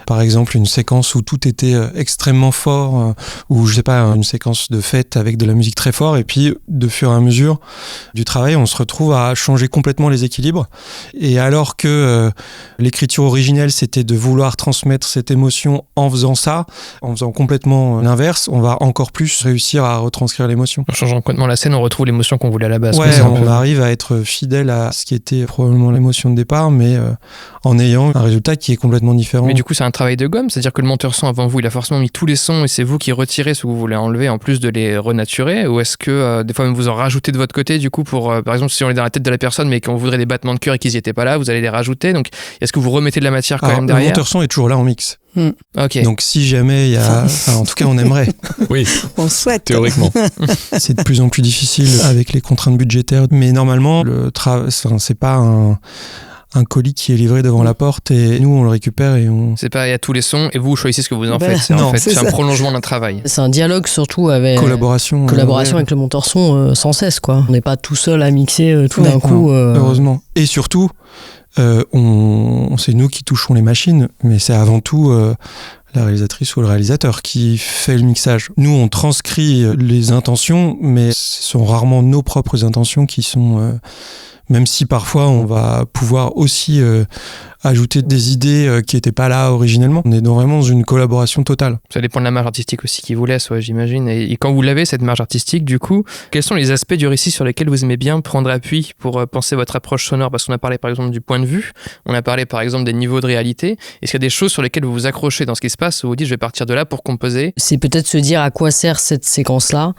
par exemple, une séquence où tout était extrêmement fort, ou je sais pas, une séquence de fête avec de la musique très fort, et puis de fur et à mesure du travail, on se retrouve à changer complètement les équilibres. Et alors que l'écriture originelle, c'était de vouloir transmettre cette émotion en faisant ça, en faisant complètement l'inverse, on va encore plus réussir à retranscrire l'émotion. En changeant complètement la scène, on retrouve l'émotion qu'on voulait à la base. Ouais, on arrive à être fidèle à ce qui était probablement l'émotion de départ, mais en ayant un résultat qui est complètement différent. Mais du coup, c'est un travail de gomme, c'est-à-dire que le monteur son avant vous, il a forcément mis tous les sons et c'est vous qui retirez ce que vous voulez enlever en plus de les renaturer, ou est-ce que des fois même vous en rajoutez de votre côté du coup pour, par exemple, si on est dans la tête de la personne mais qu'on voudrait des battements de cœur et qu'ils n'y étaient pas là, vous allez les rajouter, donc est-ce que vous remettez de la matière quand même derrière? Le monteur son est toujours là en mix. Ok. Donc si jamais il y a... en tout cas, on aimerait. Oui, on souhaite. Théoriquement. C'est de plus en plus difficile avec les contraintes budgétaires. Mais normalement, c'est pas un colis qui est livré devant la porte et nous, on le récupère et on... C'est pas, il y a tous les sons et vous choisissez ce que vous en faites. C'est un prolongement d'un travail. C'est un dialogue surtout avec... Collaboration avec le monteur son sans cesse, quoi. On n'est pas tout seul à mixer tout d'un coup. Heureusement. Et surtout... c'est nous qui touchons les machines, mais c'est avant tout la réalisatrice ou le réalisateur qui fait le mixage. Nous, on transcrit les intentions, mais ce sont rarement nos propres intentions qui sont... même si parfois on va pouvoir aussi ajouter des idées qui n'étaient pas là originellement. On est vraiment dans une collaboration totale. Ça dépend de la marge artistique aussi qui vous laisse, j'imagine. Et quand vous l'avez, cette marge artistique, du coup, quels sont les aspects du récit sur lesquels vous aimez bien prendre appui pour penser votre approche sonore? Parce qu'on a parlé par exemple du point de vue, on a parlé par exemple des niveaux de réalité. Est-ce qu'il y a des choses sur lesquelles vous vous accrochez dans ce qui se passe, où vous dites je vais partir de là pour composer? C'est peut-être se dire à quoi sert cette séquence-là.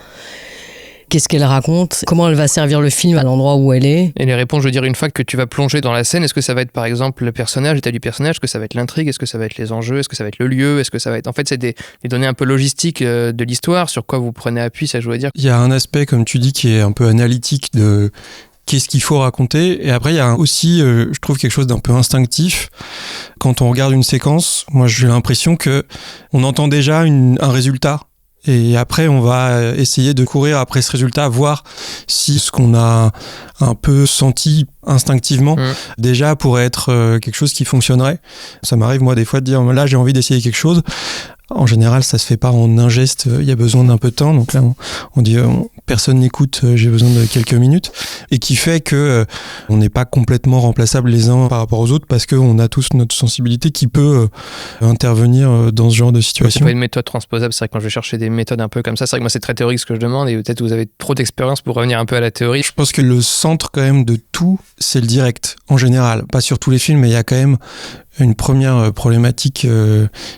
qu'est-ce qu'elle raconte, comment elle va servir le film à l'endroit où elle est. Et les réponses, je veux dire, une fois que tu vas plonger dans la scène, est-ce que ça va être par exemple le personnage, l'état du personnage, est-ce que ça va être l'intrigue, est-ce que ça va être les enjeux, est-ce que ça va être le lieu, est-ce que ça va être... En fait, c'est des données un peu logistiques de l'histoire, sur quoi vous prenez appui, ça je veux dire. Il y a un aspect, comme tu dis, qui est un peu analytique de qu'est-ce qu'il faut raconter. Et après, il y a aussi, je trouve, quelque chose d'un peu instinctif. Quand on regarde une séquence, moi j'ai l'impression que on entend déjà un résultat. Et après, on va essayer de courir après ce résultat, voir si ce qu'on a un peu senti instinctivement déjà pourrait être quelque chose qui fonctionnerait. Ça m'arrive, moi, des fois, de dire, là, j'ai envie d'essayer quelque chose. En général, ça se fait pas en un geste, il y a besoin d'un peu de temps. Donc là, on dit personne n'écoute, j'ai besoin de quelques minutes. Et qui fait que on n'est pas complètement remplaçables les uns par rapport aux autres parce qu'on a tous notre sensibilité qui peut intervenir dans ce genre de situation. C'est pas une méthode transposable, c'est vrai que quand je vais chercher des méthodes un peu comme ça, c'est vrai que moi c'est très théorique ce que je demande et peut-être vous avez trop d'expérience pour revenir un peu à la théorie. Je pense que le centre quand même de tout, c'est le direct en général. Pas sur tous les films, mais il y a quand même une première problématique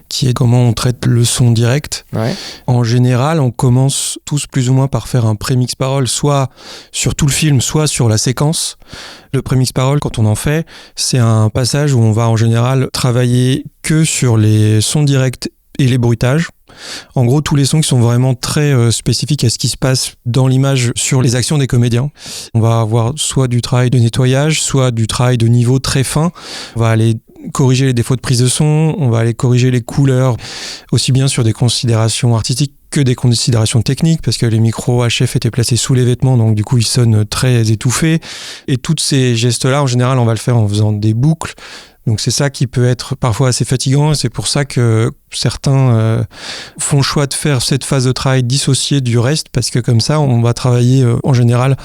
qui est comment on traite le son direct. Ouais. En général, on commence tous plus ou moins par faire un prémix parole, soit sur tout le film, soit sur la séquence. Le prémix parole, quand on en fait, c'est un passage où on va en général travailler que sur les sons directs et les bruitages. En gros, tous les sons qui sont vraiment très spécifiques à ce qui se passe dans l'image sur les actions des comédiens. On va avoir soit du travail de nettoyage, soit du travail de niveau très fin. On va aller corriger les défauts de prise de son, on va aller corriger les couleurs, aussi bien sur des considérations artistiques que des considérations techniques, parce que les micros HF étaient placés sous les vêtements, donc du coup ils sonnent très étouffés. Et tous ces gestes-là, en général, on va le faire en faisant des boucles. Donc c'est ça qui peut être parfois assez fatigant, et c'est pour ça que certains font le choix de faire cette phase de travail dissociée du reste, parce que comme ça, on va travailler en général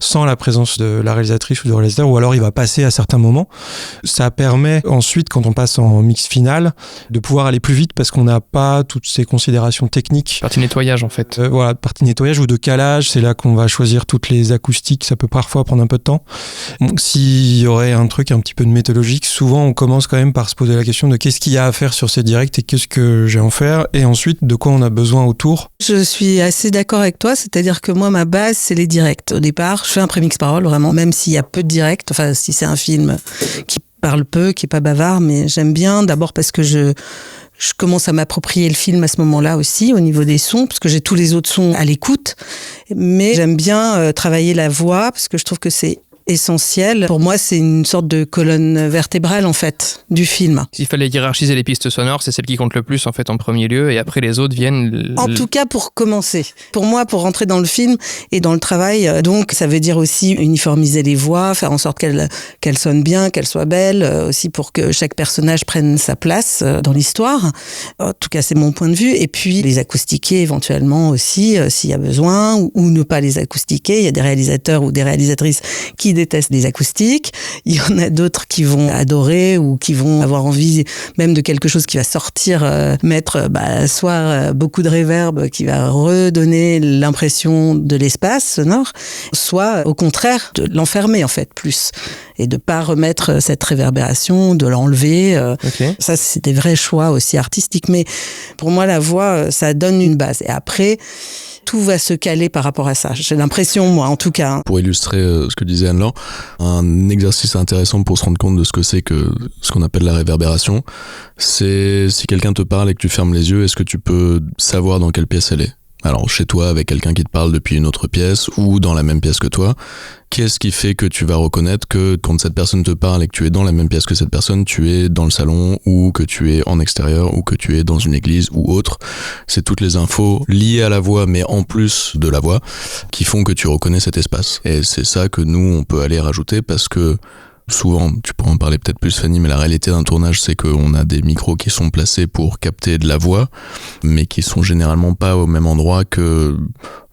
sans la présence de la réalisatrice ou du réalisateur, ou alors il va passer à certains moments. Ça permet ensuite, quand on passe en mix final, de pouvoir aller plus vite, parce qu'on n'a pas toutes ces considérations techniques. Partie nettoyage en fait. Voilà, partie nettoyage ou de calage, c'est là qu'on va choisir toutes les acoustiques, ça peut parfois prendre un peu de temps. Donc s'il y aurait un truc un petit peu de méthodologique, souvent on commence quand même par se poser la question de qu'est-ce qu'il y a à faire sur ces directs et qu'est-ce que j'ai à en faire, et ensuite de quoi on a besoin autour. Je suis assez d'accord avec toi, c'est-à-dire que moi ma base c'est les directs. Au départ, je fais un prémix parole vraiment, même s'il y a peu de directs, enfin si c'est un film qui parle peu, qui est pas bavard, mais j'aime bien d'abord parce que je commence à m'approprier le film à ce moment-là aussi, au niveau des sons, parce que j'ai tous les autres sons à l'écoute, mais j'aime bien travailler la voix, parce que je trouve que c'est essentiel. Pour moi, c'est une sorte de colonne vertébrale, en fait, du film. S'il fallait hiérarchiser les pistes sonores, c'est celle qui compte le plus, en fait, en premier lieu, et après les autres viennent... En tout cas, pour commencer. Pour moi, pour rentrer dans le film et dans le travail, donc, ça veut dire aussi uniformiser les voix, faire en sorte qu'elles sonnent bien, qu'elles soient belles, aussi pour que chaque personnage prenne sa place dans l'histoire. En tout cas, c'est mon point de vue. Et puis, les acoustiquer éventuellement aussi, s'il y a besoin, ou ne pas les acoustiquer. Il y a des réalisateurs ou des réalisatrices qui détestent les acoustiques. Il y en a d'autres qui vont adorer ou qui vont avoir envie même de quelque chose qui va sortir, mettre soit beaucoup de réverb qui va redonner l'impression de l'espace sonore, soit au contraire de l'enfermer en fait plus et de pas remettre cette réverbération, de l'enlever. Okay. Ça, c'est des vrais choix aussi artistiques. Mais pour moi, la voix, ça donne une base. Et après, tout va se caler par rapport à ça. J'ai l'impression, moi, en tout cas. Pour illustrer ce que disait Anne-Laure, un exercice intéressant pour se rendre compte de ce que c'est que ce qu'on appelle la réverbération, c'est si quelqu'un te parle et que tu fermes les yeux, est-ce que tu peux savoir dans quelle pièce elle est ? Alors chez toi avec quelqu'un qui te parle depuis une autre pièce ou dans la même pièce que toi, qu'est-ce qui fait que tu vas reconnaître que quand cette personne te parle et que tu es dans la même pièce que cette personne, tu es dans le salon ou que tu es en extérieur ou que tu es dans une église ou autre? C'est toutes les infos liées à la voix mais en plus de la voix qui font que tu reconnais cet espace. Et c'est ça que nous on peut aller rajouter parce que souvent, tu pourras en parler peut-être plus Fanny, mais la réalité d'un tournage, c'est qu'on a des micros qui sont placés pour capter de la voix, mais qui sont généralement pas au même endroit que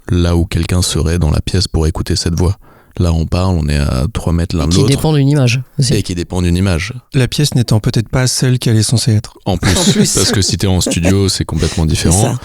là où quelqu'un serait dans la pièce pour écouter cette voix. Là, on parle, on est à 3 mètres l'un de l'autre. Qui dépend d'une image aussi. Et qui dépend d'une image. La pièce n'étant peut-être pas celle qu'elle est censée être. En plus. Parce que si t'es en studio, c'est complètement différent.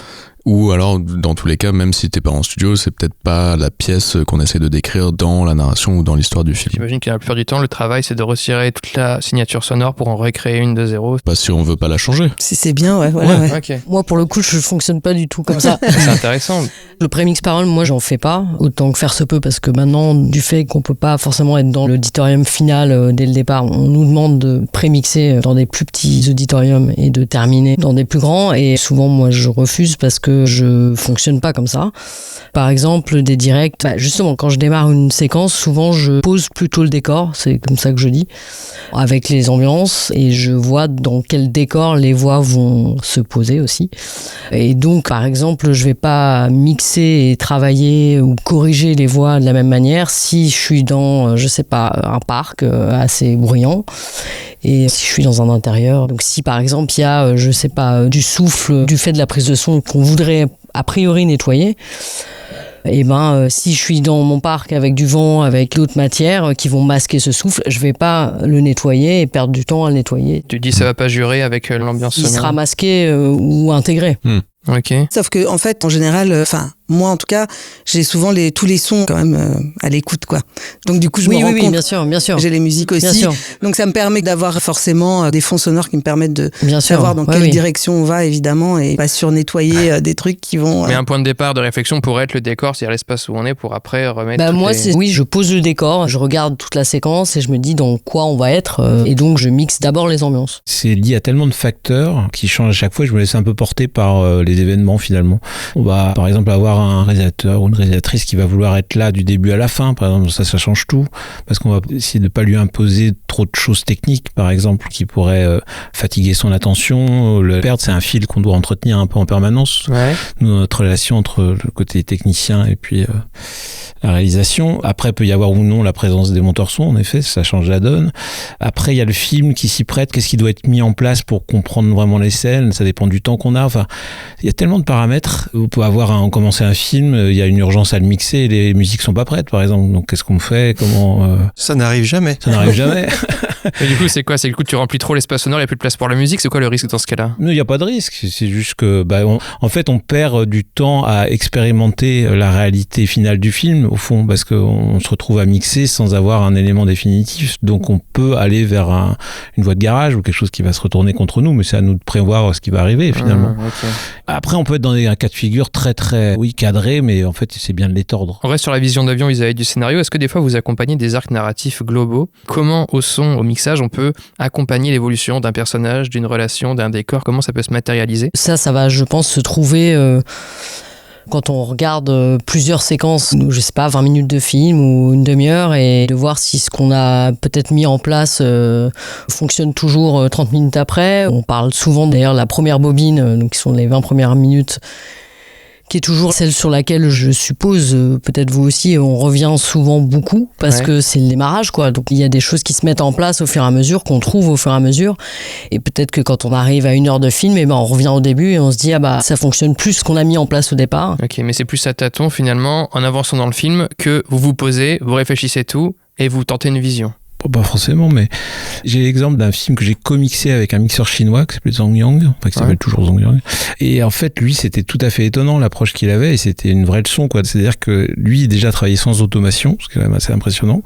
Ou alors, dans tous les cas, même si t'es pas en studio, c'est peut-être pas la pièce qu'on essaie de décrire dans la narration ou dans l'histoire du film. J'imagine que la plupart du temps, le travail, c'est de retirer toute la signature sonore pour en recréer une de zéro. Pas si on veut pas la changer. Si c'est bien, ouais, voilà. Ouais. Okay. Moi, pour le coup, je fonctionne pas du tout comme ça. C'est intéressant. Le prémix parole, moi, j'en fais pas, autant que faire se peut, parce que maintenant, du fait qu'on peut pas forcément être dans l'auditorium final dès le départ, on nous demande de prémixer dans des plus petits auditoriums et de terminer dans des plus grands, et souvent, moi, je refuse parce que je fonctionne pas comme ça. Par exemple, des directs, justement, quand je démarre une séquence, souvent, je pose plutôt le décor, c'est comme ça que je dis, avec les ambiances, et je vois dans quel décor les voix vont se poser aussi. Et donc, par exemple, je vais pas mixer et travailler ou corriger les voix de la même manière si je suis dans, je sais pas, un parc assez bruyant, et si je suis dans un intérieur. Donc si par exemple il y a, je sais pas, du souffle, du fait de la prise de son qu'on voudrait a priori nettoyer, et si je suis dans mon parc avec du vent, avec d'autres matières qui vont masquer ce souffle, je vais pas le nettoyer et perdre du temps à le nettoyer. Tu dis ça va pas jurer avec l'ambiance sonore. Il sera masqué ou intégré. Ok. Sauf que en fait, en général, moi en tout cas, j'ai souvent tous les sons quand même à l'écoute, quoi. Donc du coup, je me rends compte. Bien sûr. J'ai les musiques aussi. Donc ça me permet d'avoir forcément des fonds sonores qui me permettent de savoir dans quelle direction on va, évidemment, et pas sur-nettoyer des trucs qui vont... Mais un point de départ de réflexion pourrait être le décor, c'est-à-dire l'espace où on est, pour après remettre... moi, je pose le décor, je regarde toute la séquence et je me dis dans quoi on va être, et donc je mixe d'abord les ambiances. C'est lié à tellement de facteurs qui changent à chaque fois, je me laisse un peu porter par les événements finalement. On va par exemple avoir un réalisateur ou une réalisatrice qui va vouloir être là du début à la fin, par exemple, ça change tout, parce qu'on va essayer de pas lui imposer trop de choses techniques, par exemple, qui pourraient fatiguer son attention, le perdre. C'est un fil qu'on doit entretenir un peu en permanence. Ouais. Nous, notre relation entre le côté technicien et puis la réalisation. Après, peut y avoir ou non la présence des monteurs son, en effet, ça change la donne. Après, il y a le film qui s'y prête, qu'est-ce qui doit être mis en place pour comprendre vraiment les scènes, ça dépend du temps qu'on a. Enfin, il y a tellement de paramètres. Vous pouvez commencer un film, il y a une urgence à le mixer, et les musiques sont pas prêtes, par exemple. Donc, qu'est-ce qu'on fait? Ça n'arrive jamais. Ça n'arrive jamais. Et du coup, c'est quoi? C'est que tu remplis trop l'espace sonore, il n'y a plus de place pour la musique. C'est quoi le risque dans ce cas-là? Non, il n'y a pas de risque. C'est juste que, en fait, on perd du temps à expérimenter la réalité finale du film, au fond, parce qu'on se retrouve à mixer sans avoir un élément définitif. Donc, on peut aller vers une voie de garage ou quelque chose qui va se retourner contre nous, mais c'est à nous de prévoir ce qui va arriver, finalement. Okay. Après, on peut être dans un cas de figure très, très, cadré, mais en fait, c'est bien de les tordre. On reste sur la vision d'avion vis-à-vis du scénario. Est-ce que des fois, vous accompagnez des arcs narratifs globaux? Comment, au son, au mixage, on peut accompagner l'évolution d'un personnage, d'une relation, d'un décor? Comment ça peut se matérialiser? Ça va, je pense, se trouver quand on regarde plusieurs séquences, je sais pas, 20 minutes de film ou une demi-heure, et de voir si ce qu'on a peut-être mis en place fonctionne toujours 30 minutes après. On parle souvent d'ailleurs de la première bobine, donc qui sont les 20 premières minutes, qui est toujours celle sur laquelle, je suppose, peut-être vous aussi, on revient souvent beaucoup, parce que c'est le démarrage, quoi. Donc il y a des choses qui se mettent en place au fur et à mesure, qu'on trouve au fur et à mesure, et peut-être que quand on arrive à 1 heure de film, on revient au début et on se dit ça fonctionne plus ce qu'on a mis en place au départ. Ok, mais c'est plus à tâtons finalement, en avançant dans le film, que vous vous posez, vous réfléchissez tout et vous tentez une vision. Pas forcément, mais j'ai l'exemple d'un film que j'ai comixé avec un mixeur chinois qui s'appelle Zhang Yang, qui s'appelle toujours Zhang Yang. Et en fait, lui, c'était tout à fait étonnant l'approche qu'il avait, et c'était une vraie leçon, quoi. C'est-à-dire que lui, déjà travaillait sans automation, ce qui est quand même assez impressionnant,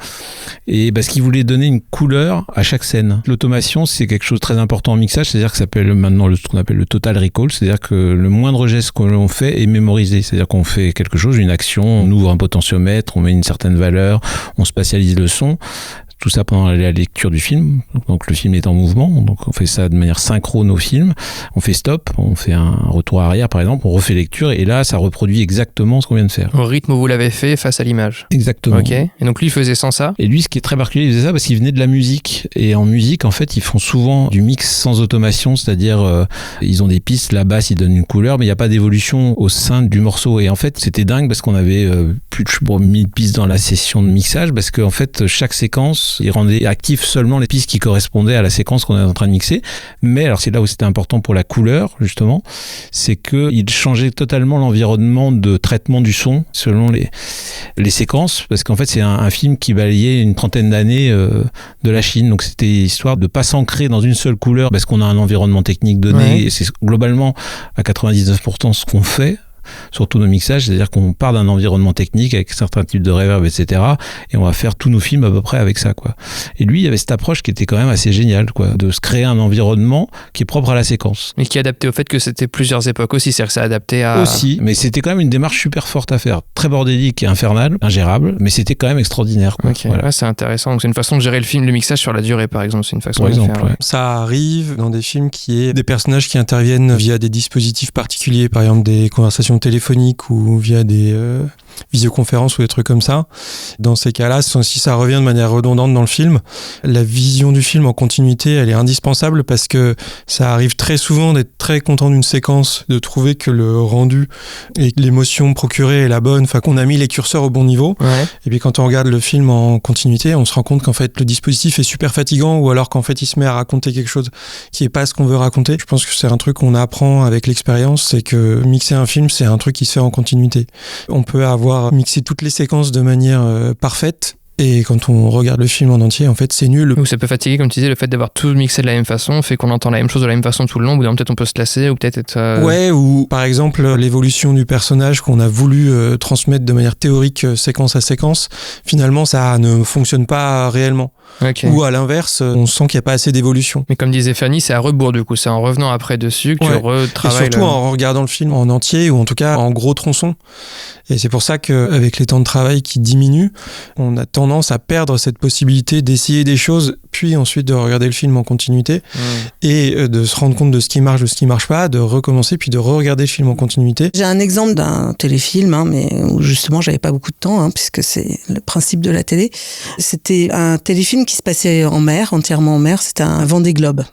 et parce qu'il voulait donner une couleur à chaque scène. L'automation, c'est quelque chose de très important en mixage, c'est-à-dire que ça s'appelle maintenant ce qu'on appelle le total recall, c'est-à-dire que le moindre geste que l'on fait est mémorisé, c'est-à-dire qu'on fait quelque chose, une action, on ouvre un potentiomètre, on met une certaine valeur, on spatialise le son. Tout ça pendant la lecture du film. Donc le film est en mouvement, donc on fait ça de manière synchrone au film. On fait stop, on fait un retour arrière par exemple, on refait lecture, et là ça reproduit exactement ce qu'on vient de faire. Au rythme où vous l'avez fait face à l'image. Exactement. Ok. Et donc lui il faisait sans ça. Et lui, ce qui est très particulier, il faisait ça parce qu'il venait de la musique. Et en musique, en fait, ils font souvent du mix sans automation, c'est-à-dire ils ont des pistes, la basse, ils donnent une couleur, mais il n'y a pas d'évolution au sein du morceau. Et en fait, c'était dingue parce qu'on avait plus de 1000 pistes dans la session de mixage, parce qu'en fait, chaque séquence, il rendait actif seulement les pistes qui correspondaient à la séquence qu'on est en train de mixer. Mais alors c'est là où c'était important pour la couleur, justement, c'est qu'il changeait totalement l'environnement de traitement du son selon les séquences, parce qu'en fait c'est un film qui balayait une 30aine d'années de la Chine, donc c'était histoire de pas s'ancrer dans une seule couleur parce qu'on a un environnement technique donné, et c'est globalement à 99% ce qu'on fait sur tous nos mixages, c'est-à-dire qu'on part d'un environnement technique avec certains types de reverb, etc. et on va faire tous nos films à peu près avec ça, quoi. Et lui, il avait cette approche qui était quand même assez géniale, quoi, de se créer un environnement qui est propre à la séquence. Et qui est adapté au fait que c'était plusieurs époques aussi, c'est-à-dire que c'est adapté à... Aussi, mais c'était quand même une démarche super forte à faire, très bordélique et infernale, ingérable, mais c'était quand même extraordinaire, quoi. Okay. Voilà. Ouais, c'est intéressant. Donc c'est une façon de gérer le mixage sur la durée, par exemple. C'est une façon de faire. Ouais. Ça arrive dans des films qui est des personnages qui interviennent via des dispositifs particuliers, par exemple des conversations téléphoniques ou via des visioconférences ou des trucs comme ça. Dans ces cas-là, si ça revient de manière redondante dans le film, la vision du film en continuité, elle est indispensable parce que ça arrive très souvent d'être très content d'une séquence, de trouver que le rendu et que l'émotion procurée est la bonne, enfin qu'on a mis les curseurs au bon niveau. Ouais. Et puis quand on regarde le film en continuité, on se rend compte qu'en fait le dispositif est super fatigant ou alors qu'en fait il se met à raconter quelque chose qui est pas ce qu'on veut raconter. Je pense que c'est un truc qu'on apprend avec l'expérience, c'est que mixer un film, c'est un truc qui se fait en continuité. On peut avoir mixé toutes les séquences de manière parfaite. Et quand on regarde le film en entier, en fait, c'est nul. Ou ça peut fatiguer, comme tu disais, le fait d'avoir tout mixé de la même façon fait qu'on entend la même chose de la même façon tout le long, ou peut-être on peut se lasser, ou peut-être être... Ouais, ou par exemple, l'évolution du personnage qu'on a voulu transmettre de manière théorique, séquence à séquence, finalement, ça ne fonctionne pas réellement. Okay. Ou à l'inverse, on sent qu'il n'y a pas assez d'évolution. Mais comme disait Fanny, c'est à rebours du coup, c'est en revenant après dessus que tu retravailles. Et surtout en regardant le film en entier, ou en tout cas en gros tronçons. Et c'est pour ça qu'avec les temps de travail qui diminuent, on a tendance à perdre cette possibilité d'essayer des choses, puis ensuite de regarder le film en continuité, et de se rendre compte de ce qui marche, de ce qui marche pas, de recommencer, puis de re-regarder le film en continuité. J'ai un exemple d'un téléfilm, mais où justement j'avais pas beaucoup de temps, puisque c'est le principe de la télé. C'était un téléfilm qui se passait en mer, entièrement en mer, c'était un Vendée Globe.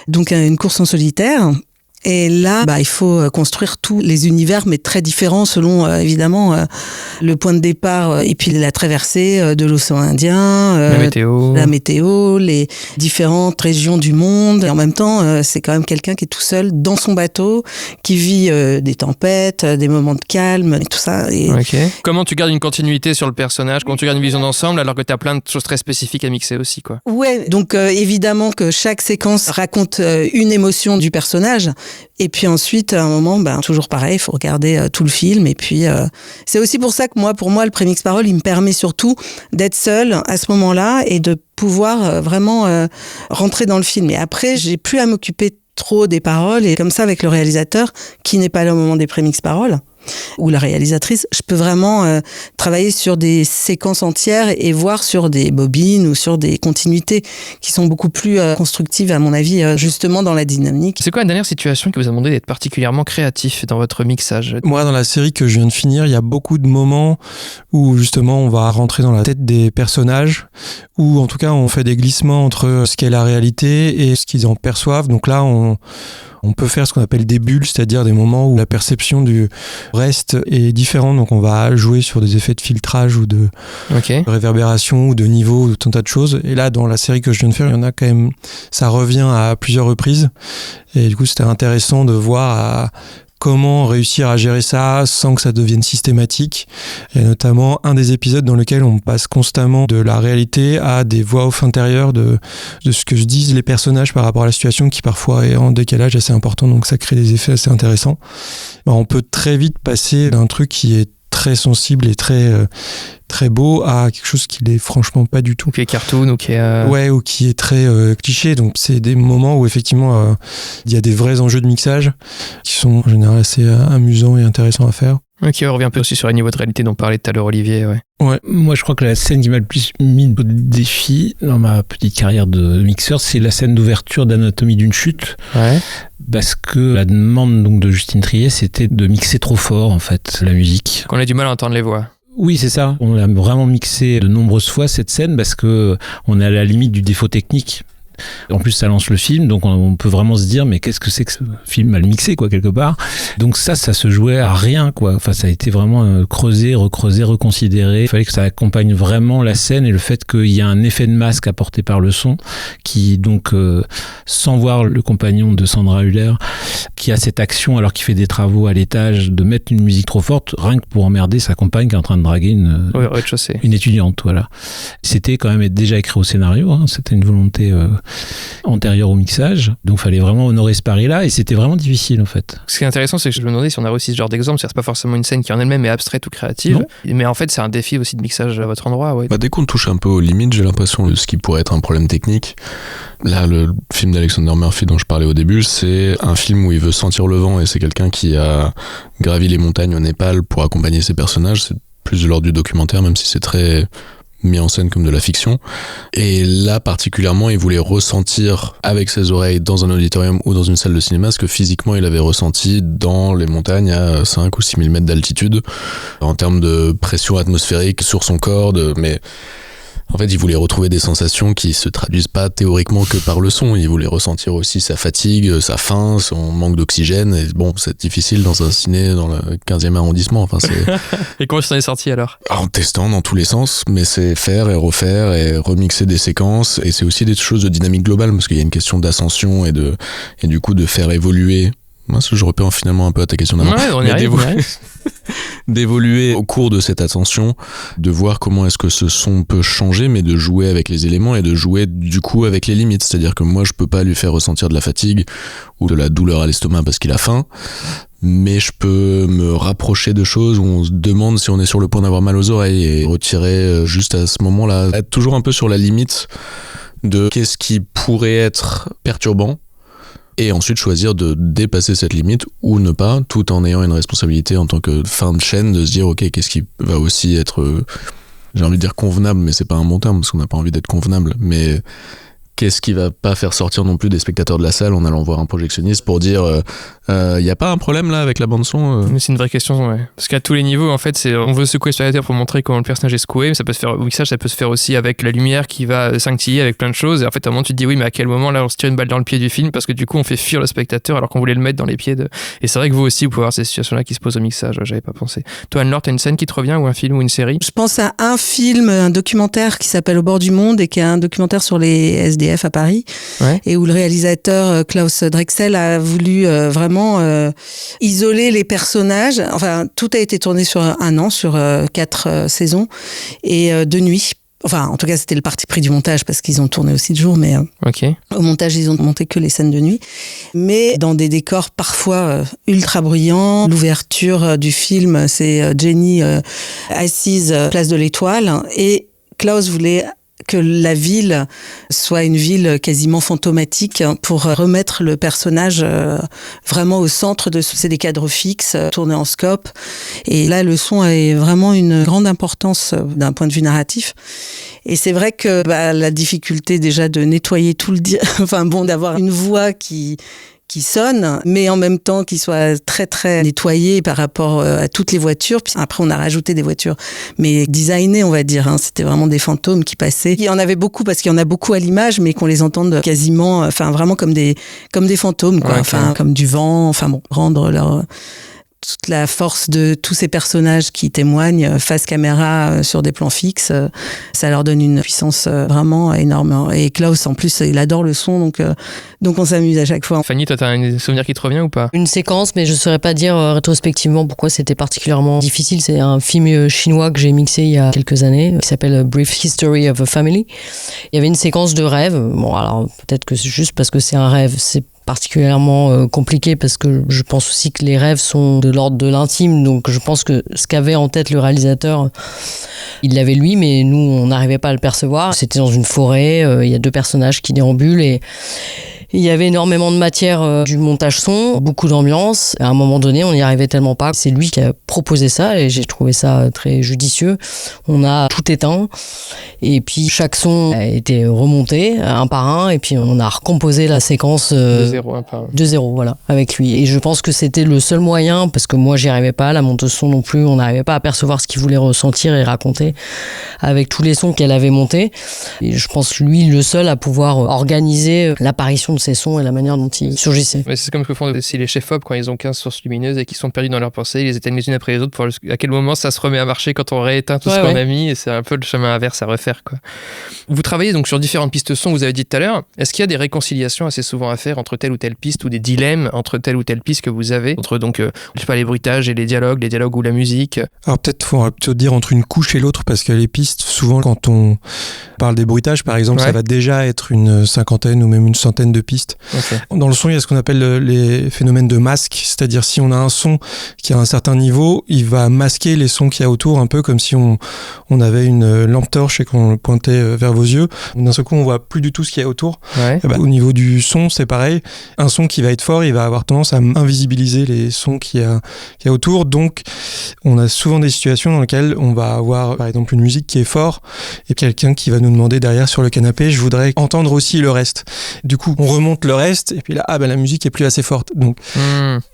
Donc une course en solitaire. Et là, il faut construire tous les univers, mais très différents selon, évidemment, le point de départ et puis la traversée de l'océan Indien, la météo, les différentes régions du monde. Et en même temps, c'est quand même quelqu'un qui est tout seul dans son bateau, qui vit des tempêtes, des moments de calme, et tout ça. Et... Okay. Comment tu gardes une continuité sur le personnage, comment tu gardes une vision d'ensemble, alors que tu as plein de choses très spécifiques à mixer aussi, quoi. Ouais, donc évidemment que chaque séquence raconte une émotion du personnage. Et puis ensuite, à un moment, toujours pareil, il faut regarder tout le film. Et puis, c'est aussi pour ça que pour moi, le prémix parole, il me permet surtout d'être seul à ce moment-là et de pouvoir vraiment rentrer dans le film. Et après, j'ai plus à m'occuper trop des paroles. Et comme ça, avec le réalisateur, qui n'est pas là au moment des prémix paroles, ou la réalisatrice, je peux vraiment travailler sur des séquences entières et voir sur des bobines ou sur des continuités qui sont beaucoup plus constructives, à mon avis, justement dans la dynamique. C'est quoi la dernière situation qui vous a demandé d'être particulièrement créatif dans votre mixage ? Moi, dans la série que je viens de finir, il y a beaucoup de moments où justement on va rentrer dans la tête des personnages, ou en tout cas on fait des glissements entre ce qu'est la réalité et ce qu'ils en perçoivent. Donc là, on peut faire ce qu'on appelle des bulles, c'est-à-dire des moments où la perception du reste est différente. Donc on va jouer sur des effets de filtrage ou de réverbération ou de niveau, ou tout un tas de choses. Et là, dans la série que je viens de faire, il y en a quand même, ça revient à plusieurs reprises. Et du coup, c'était intéressant de voir comment réussir à gérer ça sans que ça devienne systématique. Il y a notamment un des épisodes dans lequel on passe constamment de la réalité à des voix off intérieures de ce que se disent les personnages par rapport à la situation, qui parfois est en décalage assez important, donc ça crée des effets assez intéressants. On peut très vite passer d'un truc qui est très sensible et très beau à quelque chose qui l'est franchement pas du tout. Ou qui est cartoon, ou qui est... Ouais, ou qui est très cliché. Donc c'est des moments où effectivement il y a des vrais enjeux de mixage qui sont en général assez amusants et intéressants à faire. Ok, on revient un peu aussi sur les niveaux de réalité dont parlait tout à l'heure Olivier. Ouais. Moi, je crois que la scène qui m'a le plus mis de défi dans ma petite carrière de mixeur, c'est la scène d'ouverture d'Anatomie d'une chute. Ouais. Parce que la demande donc de Justine Triet, c'était de mixer trop fort, en fait, la musique. Qu'on ait du mal à entendre les voix. Oui, c'est ça. On a vraiment mixé de nombreuses fois cette scène parce que on est à la limite du défaut technique. En plus, ça lance le film, donc on peut vraiment se dire, mais qu'est-ce que c'est que ce film mal mixé, quoi, quelque part. Donc ça se jouait à rien, quoi. Enfin, ça a été vraiment creusé, reconsidéré. Il fallait que ça accompagne vraiment la scène et le fait qu'il y a un effet de masque apporté par le son, qui donc, sans voir le compagnon de Sandra Hüller, qui a cette action alors qu'il fait des travaux à l'étage, de mettre une musique trop forte, rien que pour emmerder sa compagne qui est en train de draguer une étudiante, voilà. C'était quand même déjà écrit au scénario, hein. C'était une volonté antérieure au mixage. Donc fallait vraiment honorer ce pari-là et c'était vraiment difficile en fait. Ce qui est intéressant, c'est que je me demandais si on a aussi ce genre d'exemple, c'est pas forcément une scène qui en elle-même est abstraite ou créative, non. Mais en fait c'est un défi aussi de mixage à votre endroit. Ouais. Dès qu'on touche un peu aux limites, j'ai l'impression de ce qui pourrait être un problème technique. Là, le film d'Alexander Murphy dont je parlais au début, c'est un film où il veut sentir le vent et c'est quelqu'un qui a gravi les montagnes au Népal pour accompagner ses personnages. C'est plus de l'ordre du documentaire, même si c'est très mis en scène comme de la fiction. Et là, particulièrement, il voulait ressentir avec ses oreilles dans un auditorium ou dans une salle de cinéma ce que physiquement il avait ressenti dans les montagnes à 5 ou 6 000 mètres d'altitude, en termes de pression atmosphérique sur son corps, mais en fait, il voulait retrouver des sensations qui se traduisent pas théoriquement que par le son. Il voulait ressentir aussi sa fatigue, sa faim, son manque d'oxygène. Et bon, c'est difficile dans un ciné dans le 15e arrondissement. Enfin, c'est... Et comment tu t'en es sorti alors ? En testant dans tous les sens, mais c'est faire et refaire et remixer des séquences. Et c'est aussi des choses de dynamique globale parce qu'il y a une question d'ascension et du coup de faire évoluer. Moi, je repère finalement un peu à ta question d'avant. Ouais, on y arrive. D'évoluer au cours de cette ascension, de voir comment est-ce que ce son peut changer, mais de jouer avec les éléments et de jouer du coup avec les limites. C'est-à-dire que moi, je peux pas lui faire ressentir de la fatigue ou de la douleur à l'estomac parce qu'il a faim, mais je peux me rapprocher de choses où on se demande si on est sur le point d'avoir mal aux oreilles et retirer juste à ce moment-là. Être toujours un peu sur la limite de qu'est-ce qui pourrait être perturbant, et ensuite choisir de dépasser cette limite ou ne pas, tout en ayant une responsabilité en tant que fin de chaîne de se dire ok, qu'est-ce qui va aussi être, j'ai envie de dire convenable, mais c'est pas un bon terme parce qu'on n'a pas envie d'être convenable, mais qu'est-ce qui va pas faire sortir non plus des spectateurs de la salle en allant voir un projectionniste pour dire y a pas un problème là avec la bande son Mais c'est une vraie question, ouais. Parce qu'à tous les niveaux, en fait, on veut secouer le spectateur pour montrer comment le personnage est secoué, mais ça peut se faire au mixage, ça peut se faire aussi avec la lumière qui va scintiller avec plein de choses. Et en fait, à un moment, tu te dis oui, mais à quel moment là on se tire une balle dans le pied du film parce que du coup, on fait fuir le spectateur alors qu'on voulait le mettre dans les pieds de. Et c'est vrai que vous aussi, vous pouvez avoir ces situations-là qui se posent au mixage. J'avais pas pensé. Toi, Anne-Laure, t'as une scène qui te revient ou un film ou une série ? Je pense à un film, un documentaire qui s'appelle Au bord du monde et qui est un documentaire sur les SDF à Paris. Ouais. Et où le réalisateur Klaus Drexel a voulu vraiment isoler les personnages. Enfin, tout a été tourné sur un an, sur 4 saisons et de nuit. Enfin, en tout cas, c'était le parti pris du montage parce qu'ils ont tourné aussi de jour, mais au montage, ils ont monté que les scènes de nuit. Mais dans des décors parfois ultra bruyants. L'ouverture du film, c'est Jenny assise place de l'Étoile et Klaus voulait que la ville soit une ville quasiment fantomatique pour remettre le personnage vraiment au centre de c'est des cadres fixes tournés en scope et là le son a vraiment une grande importance d'un point de vue narratif et c'est vrai que la difficulté déjà de nettoyer tout d'avoir une voix qui sonne, mais en même temps qui soit très très nettoyé par rapport à toutes les voitures. Puis après, on a rajouté des voitures, mais designées, on va dire. Hein. C'était vraiment des fantômes qui passaient. Il y en avait beaucoup parce qu'il y en a beaucoup à l'image, mais qu'on les entende quasiment, vraiment comme des fantômes, quoi. Okay. Comme du vent. Rendre toute la force de tous ces personnages qui témoignent face caméra sur des plans fixes, ça leur donne une puissance vraiment énorme. Et Klaus, en plus, il adore le son, donc on s'amuse à chaque fois. Fanny, toi, t'as un souvenir qui te revient ou pas ? Une séquence, mais je saurais pas dire rétrospectivement pourquoi c'était particulièrement difficile. C'est un film chinois que j'ai mixé il y a quelques années, qui s'appelle Brief History of a Family. Il y avait une séquence de rêve. Bon, alors peut-être que c'est juste parce que c'est un rêve, c'est particulièrement compliqué parce que je pense aussi que les rêves sont de l'ordre de l'intime, donc je pense que ce qu'avait en tête le réalisateur, il l'avait lui, mais nous on n'arrivait pas à le percevoir. C'était dans une forêt, il y a 2 personnages qui déambulent et il y avait énormément de matière du montage son, beaucoup d'ambiance. À un moment donné, on n'y arrivait tellement pas. C'est lui qui a proposé ça et j'ai trouvé ça très judicieux. On a tout éteint et puis chaque son a été remonté un par un et puis on a recomposé la séquence de zéro, un par un. De zéro, voilà, avec lui. Et je pense que c'était le seul moyen parce que moi j'y arrivais pas, la monteuse son non plus, on n'arrivait pas à percevoir ce qu'il voulait ressentir et raconter avec tous les sons qu'elle avait montés. Et je pense lui le seul à pouvoir organiser l'apparition de ces sons et la manière dont ils surgissaient. Mais c'est comme ce que font aussi les chefs-op quand ils ont 15 sources lumineuses et qu'ils sont perdus dans leurs pensées, ils les éteignent les unes après les autres pour voir à quel moment ça se remet à marcher quand on rééteint tout ce qu'on a mis, et c'est un peu le chemin inverse à refaire, quoi. Vous travaillez donc sur différentes pistes son, vous avez dit tout à l'heure. Est-ce qu'il y a des réconciliations assez souvent à faire entre telle ou telle piste, ou des dilemmes entre telle ou telle piste que vous avez, entre donc, je sais pas, les bruitages et les dialogues ou la musique? Alors peut-être faut plutôt dire entre une couche et l'autre, parce que les pistes, souvent quand on parle des bruitages par exemple, ça va déjà être une cinquantaine ou même une centaine de pistes. Okay. Dans le son, il y a ce qu'on appelle les phénomènes de masque, c'est-à-dire si on a un son qui a un certain niveau, il va masquer les sons qu'il y a autour, un peu comme si on avait une lampe torche et qu'on le pointait vers vos yeux. D'un seul coup, on voit plus du tout ce qu'il y a autour. Au niveau du son, c'est pareil. Un son qui va être fort, il va avoir tendance à invisibiliser les sons qu'il y a autour. Donc, on a souvent des situations dans lesquelles on va avoir, par exemple, une musique qui est forte et quelqu'un qui va nous demander derrière sur le canapé, je voudrais entendre aussi le reste. Du coup, on remonte le reste et puis là, la musique est plus assez forte. Donc,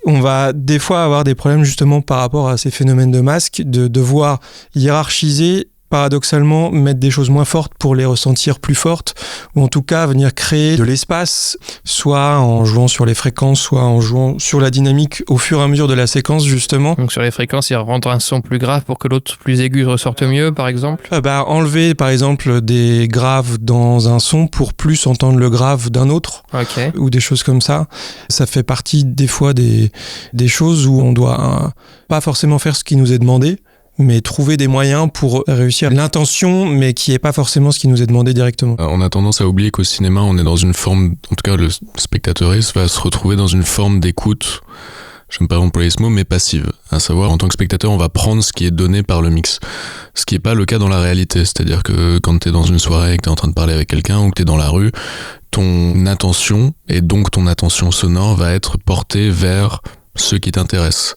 on va des fois avoir des problèmes justement par rapport à ces phénomènes de masque, de devoir hiérarchiser, paradoxalement mettre des choses moins fortes pour les ressentir plus fortes, ou en tout cas venir créer de l'espace, soit en jouant sur les fréquences, soit en jouant sur la dynamique au fur et à mesure de la séquence justement. Donc sur les fréquences, il rendre un son plus grave pour que l'autre plus aigu ressorte mieux, par exemple. Enlever par exemple des graves dans un son pour plus entendre le grave d'un autre, ou des choses comme ça. Ça fait partie des fois des choses où on doit pas forcément faire ce qui nous est demandé, mais trouver des moyens pour réussir l'intention, mais qui n'est pas forcément ce qui nous est demandé directement. On a tendance à oublier qu'au cinéma, on est dans une forme, en tout cas le spectateuriste va se retrouver dans une forme d'écoute, j'aime pas employer ce mot, mais passive. À savoir, en tant que spectateur, on va prendre ce qui est donné par le mix. Ce qui n'est pas le cas dans la réalité. C'est-à-dire que quand t'es dans une soirée et que t'es en train de parler avec quelqu'un ou que t'es dans la rue, ton attention, et donc ton attention sonore, va être portée vers ce qui t'intéresse.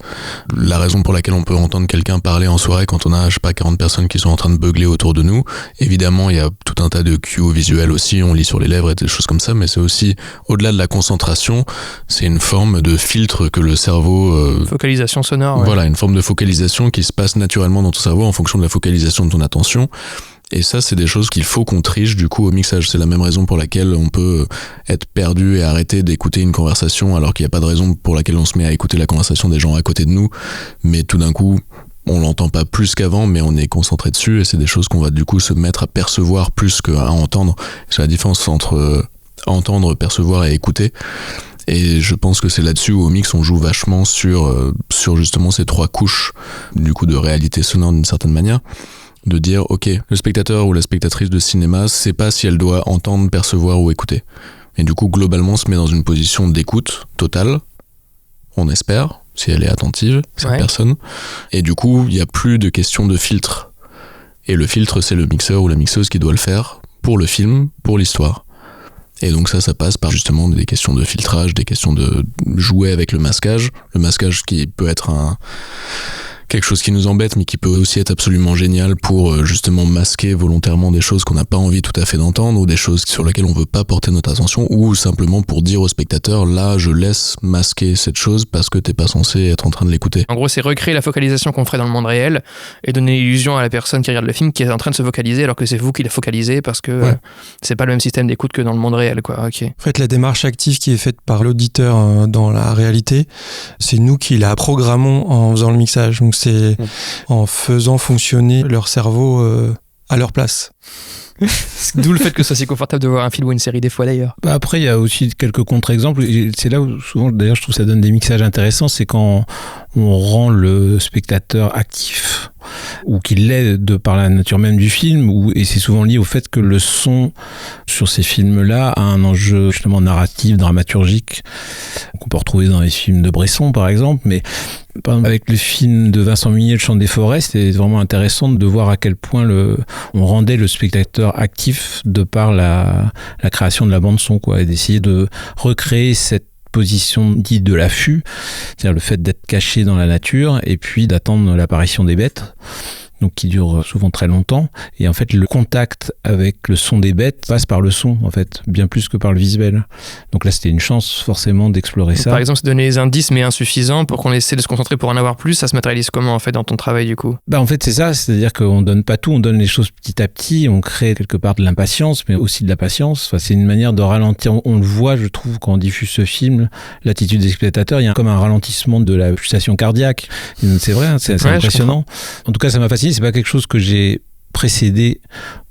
La raison pour laquelle on peut entendre quelqu'un parler en soirée quand on a, 40 personnes qui sont en train de beugler autour de nous, évidemment, il y a tout un tas de cues visuels aussi, on lit sur les lèvres et des choses comme ça, mais c'est aussi, au-delà de la concentration, c'est une forme de filtre que le cerveau... focalisation sonore. Voilà, une forme de focalisation qui se passe naturellement dans ton cerveau en fonction de la focalisation de ton attention. Et ça, c'est des choses qu'il faut qu'on triche du coup au mixage. C'est la même raison pour laquelle on peut être perdu et arrêter d'écouter une conversation alors qu'il n'y a pas de raison pour laquelle on se met à écouter la conversation des gens à côté de nous. Mais tout d'un coup, on l'entend pas plus qu'avant, mais on est concentré dessus et c'est des choses qu'on va du coup se mettre à percevoir plus qu'à entendre. C'est la différence entre entendre, percevoir et écouter. Et je pense que c'est là-dessus où au mix on joue vachement sur justement ces trois couches du coup de réalité sonore d'une certaine manière. De dire, ok, le spectateur ou la spectatrice de cinéma sait pas si elle doit entendre, percevoir ou écouter. Et du coup, globalement, on se met dans une position d'écoute totale, on espère, si elle est attentive, cette personne. Et du coup, il n'y a plus de question de filtre. Et le filtre, c'est le mixeur ou la mixeuse qui doit le faire pour le film, pour l'histoire. Et donc ça passe par justement des questions de filtrage, des questions de jouer avec le masquage qui peut être quelque chose qui nous embête, mais qui peut aussi être absolument génial pour justement masquer volontairement des choses qu'on n'a pas envie tout à fait d'entendre, ou des choses sur lesquelles on veut pas porter notre attention, ou simplement pour dire au spectateur, là, je laisse masquer cette chose parce que t'es pas censé être en train de l'écouter. En gros, c'est recréer la focalisation qu'on ferait dans le monde réel, et donner l'illusion à la personne qui regarde le film qui est en train de se focaliser, alors que c'est vous qui la focalisez, parce que c'est pas le même système d'écoute que dans le monde réel, quoi. Okay. En fait, la démarche active qui est faite par l'auditeur dans la réalité, c'est nous qui la programmons en faisant le mixage. Donc c'est en faisant fonctionner leur cerveau à leur place. D'où le fait que ce soit si confortable de voir un film ou une série des fois d'ailleurs. Après, il y a aussi quelques contre-exemples. C'est là où souvent, d'ailleurs, je trouve que ça donne des mixages intéressants. C'est quand on rend le spectateur actif ou qu'il l'est de par la nature même du film, et c'est souvent lié au fait que le son sur ces films-là a un enjeu justement narratif, dramaturgique, qu'on peut retrouver dans les films de Bresson par exemple, mais par exemple, avec le film de Vincent Munier, Le Chant des forêts, c'était vraiment intéressant de voir à quel point on rendait le spectateur actif de par la création de la bande son, quoi, et d'essayer de recréer cette position dite de l'affût, c'est-à-dire le fait d'être caché dans la nature et puis d'attendre l'apparition des bêtes. donc qui dure souvent très longtemps. Et en fait, le contact avec le son des bêtes passe par le son, en fait, bien plus que par le visuel. Donc là, c'était une chance forcément d'explorer ça. Par exemple, c'est donner les indices mais insuffisants pour qu'on essaie de se concentrer pour en avoir plus. Ça se matérialise comment en fait dans ton travail du coup ? En fait, c'est ça, c'est-à-dire qu'on donne pas tout, on donne les choses petit à petit, on crée quelque part de l'impatience, mais aussi de la patience. Enfin, c'est une manière de ralentir. On le voit, je trouve, quand on diffuse ce film, l'attitude des spectateurs, il y a comme un ralentissement de la pulsation cardiaque. C'est vrai, c'est assez impressionnant. En tout cas, ça m'a fasciné. C'est pas quelque chose que j'ai précédé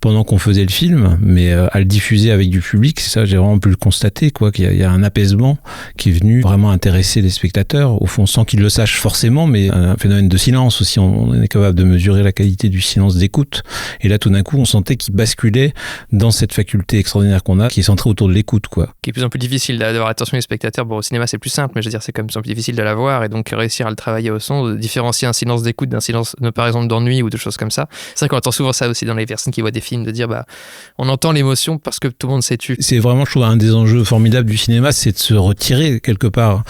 pendant qu'on faisait le film, mais à le diffuser avec du public, c'est ça, j'ai vraiment pu le constater, quoi, qu'il y a un apaisement qui est venu vraiment intéresser les spectateurs, au fond, sans qu'ils le sachent forcément, mais un phénomène de silence aussi, on est capable de mesurer la qualité du silence d'écoute, et là, tout d'un coup, on sentait qu'il basculait dans cette faculté extraordinaire qu'on a, qui est centrée autour de l'écoute, quoi. Qui est de plus en plus difficile d'avoir attention des spectateurs. Bon, au cinéma, c'est plus simple, mais je veux dire, c'est quand même de plus en plus difficile de l'avoir, et donc réussir à le travailler au son, de différencier un silence d'écoute d'un silence, par exemple, d'ennui ou de choses comme ça. C'est vrai qu'on entend souvent ça aussi dans les personnes qui voient des films, de dire on entend l'émotion parce que tout le monde s'est tu. C'est vraiment, je trouve, un des enjeux formidables du cinéma, c'est de se retirer quelque part,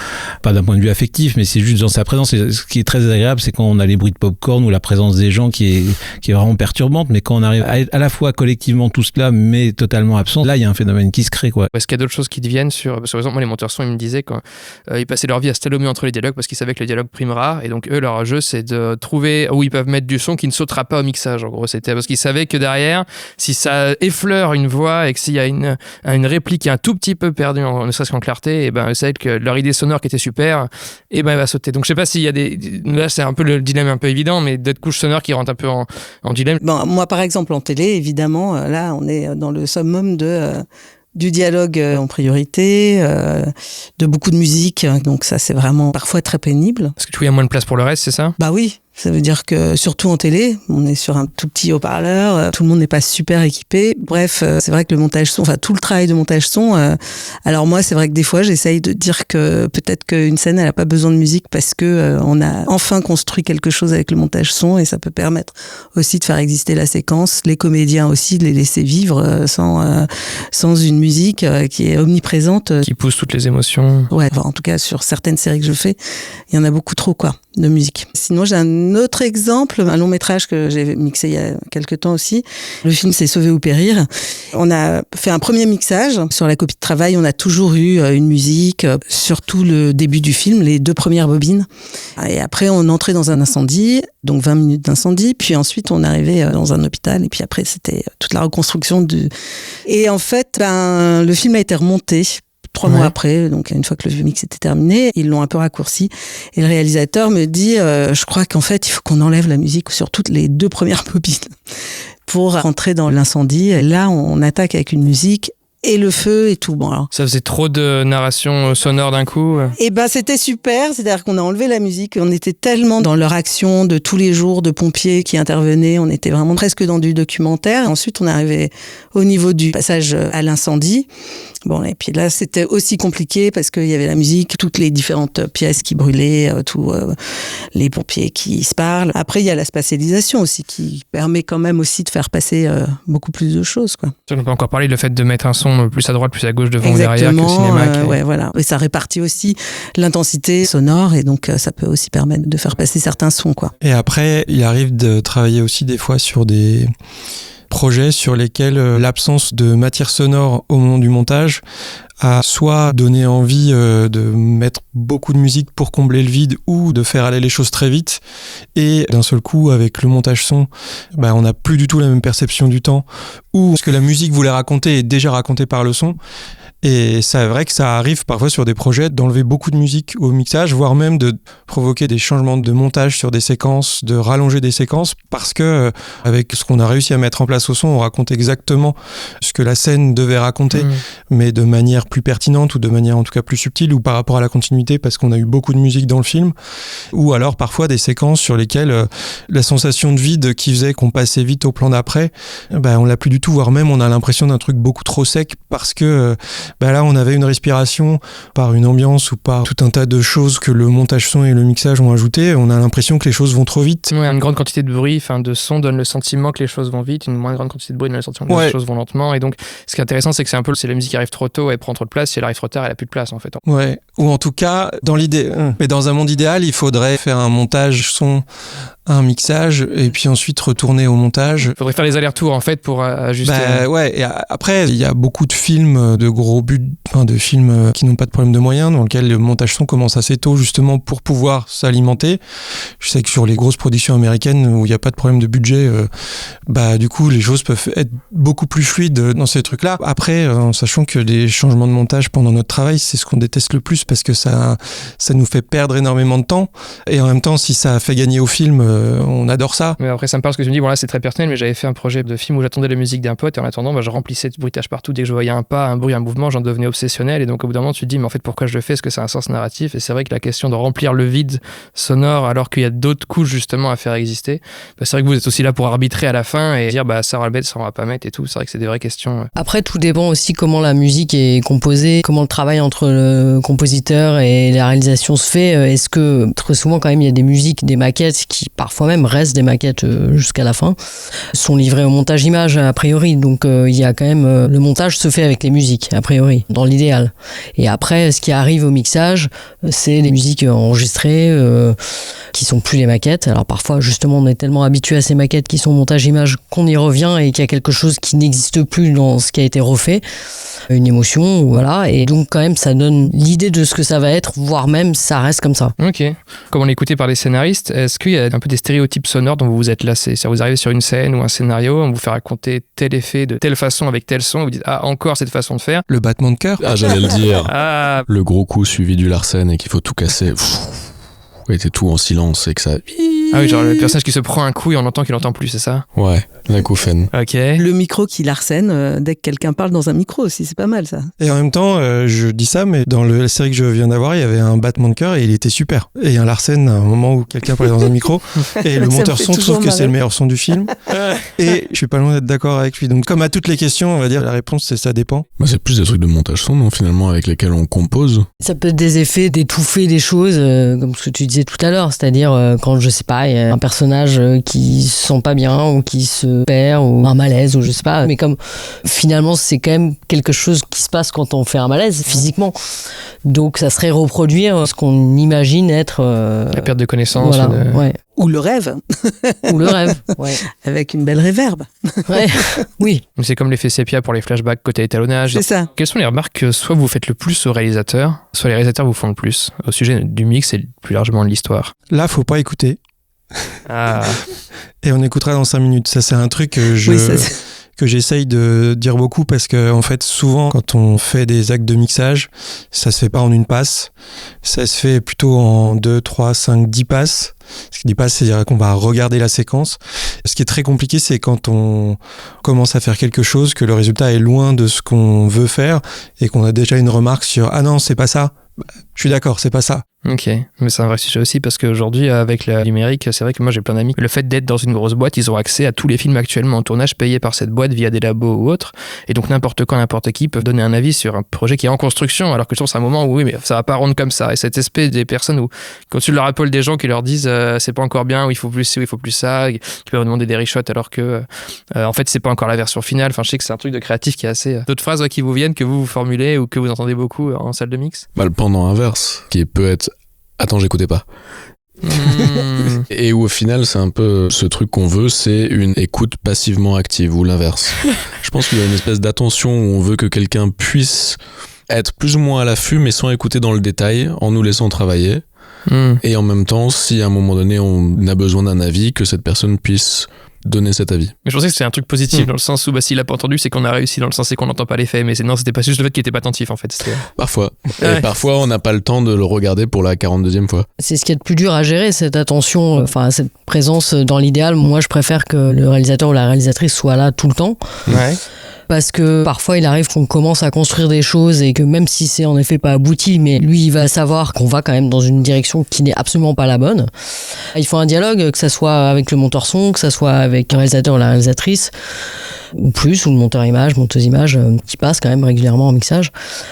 pas d'un point de vue affectif, mais c'est juste dans sa présence. Et ce qui est très agréable, c'est quand on a les bruits de popcorn ou la présence des gens qui est vraiment perturbante, mais quand on arrive à la fois collectivement tout cela, mais totalement absent, là il y a un phénomène qui se crée, quoi. Est-ce qu'il y a d'autres choses qui deviennent sur par exemple, moi les monteurs son, ils me disaient qu'ils passaient leur vie à se talomer entre les dialogues parce qu'ils savaient que le dialogue primera, et donc eux leur jeu c'est de trouver où ils peuvent mettre du son qui ne sautera pas au mixage, en gros. C'était parce qu'ils savaient que derrière, si ça effleure une voix et que s'il y a une réplique qui est un tout petit peu perdue, ne serait-ce qu'en clarté, et ben c'est que leur idée sonore qui était super, et ben elle va sauter. Donc je sais pas s'il y a là c'est un peu le dilemme un peu évident, mais d'autres couches sonores qui rentrent un peu en dilemme. Bon, moi par exemple en télé, évidemment, là on est dans le summum du dialogue en priorité, de beaucoup de musique, donc ça c'est vraiment parfois très pénible. Parce que tu vois, il y a moins de place pour le reste, c'est ça ? Bah oui. Ça veut dire que, surtout en télé, on est sur un tout petit haut-parleur, tout le monde n'est pas super équipé. Bref, c'est vrai que le montage son, enfin tout le travail de montage son, alors moi c'est vrai que des fois j'essaye de dire que peut-être qu'une scène elle n'a pas besoin de musique parce que on a enfin construit quelque chose avec le montage son, et ça peut permettre aussi de faire exister la séquence, les comédiens aussi, de les laisser vivre sans une musique qui est omniprésente. Qui pousse toutes les émotions. Ouais, enfin, en tout cas sur certaines séries que je fais, il y en a beaucoup trop de musique. Sinon j'ai un autre exemple, un long métrage que j'ai mixé il y a quelques temps aussi. Le film c'est Sauver ou périr. On a fait un premier mixage. Sur la copie de travail, on a toujours eu une musique, surtout le début du film, les 2 premières bobines. Et après on entrait dans un incendie, donc 20 minutes d'incendie, puis ensuite on arrivait dans un hôpital, et puis après c'était toute la reconstruction Et en fait, le film a été remonté 3 mois après, donc une fois que le mix était terminé, ils l'ont un peu raccourci. Et le réalisateur me dit, je crois qu'en fait, il faut qu'on enlève la musique sur toutes les 2 premières bobines pour rentrer dans l'incendie. Et là, on attaque avec une musique et le feu et tout. Bon, alors. Ça faisait trop de narration sonore d'un coup. Et ben c'était super, c'est-à-dire qu'on a enlevé la musique, on était tellement dans leur action de tous les jours, de pompiers qui intervenaient, on était vraiment presque dans du documentaire. Et ensuite on est arrivé au niveau du passage à l'incendie. Bon, et puis là c'était aussi compliqué parce qu'il y avait la musique, toutes les différentes pièces qui brûlaient, les pompiers qui se parlent. Après il y a la spatialisation aussi qui permet quand même aussi de faire passer beaucoup plus de choses, quoi. On peut encore parler du fait de mettre un son plus à droite, plus à gauche, devant ou derrière que le cinéma. Ouais, voilà. Et ça répartit aussi l'intensité sonore, et donc ça peut aussi permettre de faire passer certains sons, quoi. Et après, il arrive de travailler aussi des fois sur des projets sur lesquels l'absence de matière sonore au moment du montage a soit donné envie de mettre beaucoup de musique pour combler le vide, ou de faire aller les choses très vite, et d'un seul coup avec le montage son on n'a plus du tout la même perception du temps, ou ce que la musique voulait raconter est déjà raconté par le son. Et c'est vrai que ça arrive parfois sur des projets d'enlever beaucoup de musique au mixage, voire même de provoquer des changements de montage sur des séquences, de rallonger des séquences, parce que avec ce qu'on a réussi à mettre en place au son, on raconte exactement ce que la scène devait raconter, mais de manière plus pertinente, ou de manière en tout cas plus subtile, ou par rapport à la continuité, parce qu'on a eu beaucoup de musique dans le film, ou alors parfois des séquences sur lesquelles la sensation de vide qui faisait qu'on passait vite au plan d'après, on l'a plus du tout, voire même on a l'impression d'un truc beaucoup trop sec, parce que là on avait une respiration par une ambiance ou par tout un tas de choses que le montage son et le mixage ont ajouté. On a l'impression que les choses vont trop vite. Ouais, une grande quantité de bruit, de son donne le sentiment que les choses vont vite, une moins grande quantité de bruit donne le sentiment que les choses vont lentement, et donc ce qui est intéressant c'est que c'est la musique qui arrive trop tôt, elle prend trop de place, si elle arrive trop tard elle a plus de place en fait. Ouais, ou en tout cas dans l'idée, mais dans un monde idéal il faudrait faire un montage son un mixage et puis ensuite retourner au montage. Il faudrait faire les allers-retours en fait pour ajuster. Ouais, et après il y a beaucoup de films de gros budget, de films qui n'ont pas de problème de moyens, dans lesquels le montage son commence assez tôt justement pour pouvoir s'alimenter. Je sais que sur les grosses productions américaines où il n'y a pas de problème de budget, du coup les choses peuvent être beaucoup plus fluides dans ces trucs-là. Après, en sachant que les changements de montage pendant notre travail, c'est ce qu'on déteste le plus parce que ça nous fait perdre énormément de temps, et en même temps si ça fait gagner au film, on adore ça. Mais après ça me parle, ce que tu me dis, bon là c'est très personnel, mais j'avais fait un projet de film où j'attendais la musique d'un pote et en attendant je remplissais de bruitage partout. Dès que je voyais un pas, un bruit, un mouvement, j'en devenais obsessionnel, et donc au bout d'un moment tu te dis mais en fait pourquoi je le fais, est-ce que ça a un sens narratif? Et c'est vrai que la question de remplir le vide sonore alors qu'il y a d'autres couches justement à faire exister, c'est vrai que vous êtes aussi là pour arbitrer à la fin et dire ça va le mettre, ça on va pas mettre et tout. C'est vrai que c'est des vraies questions. Après tout dépend aussi comment la musique est composée, comment le travail entre le compositeur et la réalisation se fait. Est-ce que très souvent quand même il y a des musiques, des maquettes qui parfois même restent des maquettes jusqu'à la fin, sont livrées au montage image a priori, donc il y a quand même le montage se fait avec les musiques a priori dans l'idéal, et après ce qui arrive au mixage c'est les musiques enregistrées qui sont plus les maquettes. Alors parfois justement on est tellement habitué à ces maquettes qui sont montage image qu'on y revient et qu'il y a quelque chose qui n'existe plus dans ce qui a été refait, une émotion, voilà, et donc quand même ça donne l'idée de ce que ça va être, voire même ça reste comme ça. Ok. Comme on est écouté par les scénaristes, est-ce qu'il y a un peu des stéréotypes sonores dont vous vous êtes lassé? C'est-à-dire vous arrivez sur une scène ou un scénario, on vous fait raconter tel effet de telle façon avec tel son, vous dites encore cette façon de faire. Le battement de cœur. J'allais le dire. Ah. Le gros coup suivi du Larsen et qu'il faut tout casser. Et t'es tout en silence et que ça... Ah oui, genre le personnage qui se prend un coup et on entend qu'il n'entend plus, c'est ça? Ouais, l'acouphène. Ok. Le micro qui l'arsène dès que quelqu'un parle dans un micro aussi, c'est pas mal ça. Et en même temps, je dis ça, mais dans la série que je viens d'avoir, il y avait un battement de cœur et il était super. Et un Larsen, à un moment où quelqu'un parlait dans un micro, et le monteur son trouve que c'est le meilleur son du film. Et je suis pas loin d'être d'accord avec lui. Donc comme à toutes les questions, on va dire la réponse c'est ça dépend. C'est plus des trucs de montage son, non, finalement, avec lesquels on compose. Ça peut être des effets d'étouffer des choses, comme ce que tu disais tout à l'heure, c'est-à-dire quand je sais pas, il y a un personnage qui se sent pas bien ou qui se perd ou un malaise ou je sais pas, mais comme finalement c'est quand même quelque chose qui se passe quand on fait un malaise physiquement, donc ça serait reproduire ce qu'on imagine être la perte de connaissance, voilà, ouais. Ou le rêve. Ou le rêve, ouais. Avec une belle réverbe. Ouais, oui. C'est comme l'effet sépia pour les flashbacks côté étalonnage. C'est ça. Quelles sont les remarques que soit vous faites le plus au réalisateur, soit les réalisateurs vous font le plus au sujet du mix et plus largement de l'histoire? Là, faut pas écouter. Ah. Et on écoutera dans 5 minutes. Ça, c'est un truc que que j'essaye de dire beaucoup parce que en fait souvent quand on fait des actes de mixage, ça se fait pas en une passe, ça se fait plutôt en 2, 3, 5, 10 passes. Ce qui dit passe, c'est-à-dire qu'on va regarder la séquence. Ce qui est très compliqué, c'est quand on commence à faire quelque chose, que le résultat est loin de ce qu'on veut faire et qu'on a déjà une remarque sur « Ah non, c'est pas ça ». Je suis d'accord, c'est pas ça. Ok, mais c'est un vrai sujet aussi parce qu'aujourd'hui, avec le numérique, c'est vrai que moi j'ai plein d'amis. Le fait d'être dans une grosse boîte, ils ont accès à tous les films actuellement en tournage payés par cette boîte via des labos ou autres. Et donc n'importe quand, n'importe qui peut donner un avis sur un projet qui est en construction, alors que je trouve que c'est un moment où oui, mais ça va pas rendre comme ça. Et cette espèce des personnes où, quand tu leur appelles des gens qui leur disent c'est pas encore bien, ou il faut plus ci, ou il faut plus ça, qui peuvent demander des reshots alors que en fait c'est pas encore la version finale. Enfin, je sais que c'est un truc de créatif qui est assez. D'autres phrases qui vous viennent, que vous formulez ou que vous entendez beaucoup en salle de mix? Le pendant inverse, qui peut être attends, j'écoutais pas. Et où au final c'est un peu ce truc qu'on veut, c'est une écoute passivement active ou l'inverse. Je pense qu'il y a une espèce d'attention où on veut que quelqu'un puisse être plus ou moins à l'affût mais sans écouter dans le détail, en nous laissant travailler. Et en même temps, si à un moment donné on a besoin d'un avis, que cette personne puisse donner cet avis. Mais je pensais que c'était un truc positif dans le sens où s'il a pas entendu, c'est qu'on a réussi, dans le sens c'est qu'on n'entend pas les faits, mais non, c'était pas juste le fait qu'il était pas attentif en fait. Parfois. Ouais. Et parfois on n'a pas le temps de le regarder pour la 42e fois. C'est ce qui est le plus dur à gérer, cette attention, cette présence dans l'idéal. Moi je préfère que le réalisateur ou la réalisatrice soit là tout le temps. Ouais. Parce que parfois il arrive qu'on commence à construire des choses et que même si c'est en effet pas abouti, mais lui il va savoir qu'on va quand même dans une direction qui n'est absolument pas la bonne. Il faut un dialogue, que ça soit avec le monteur son, que ça soit avec le réalisateur ou la réalisatrice. ou plus, ou le monteuse image qui passe quand même régulièrement en mixage.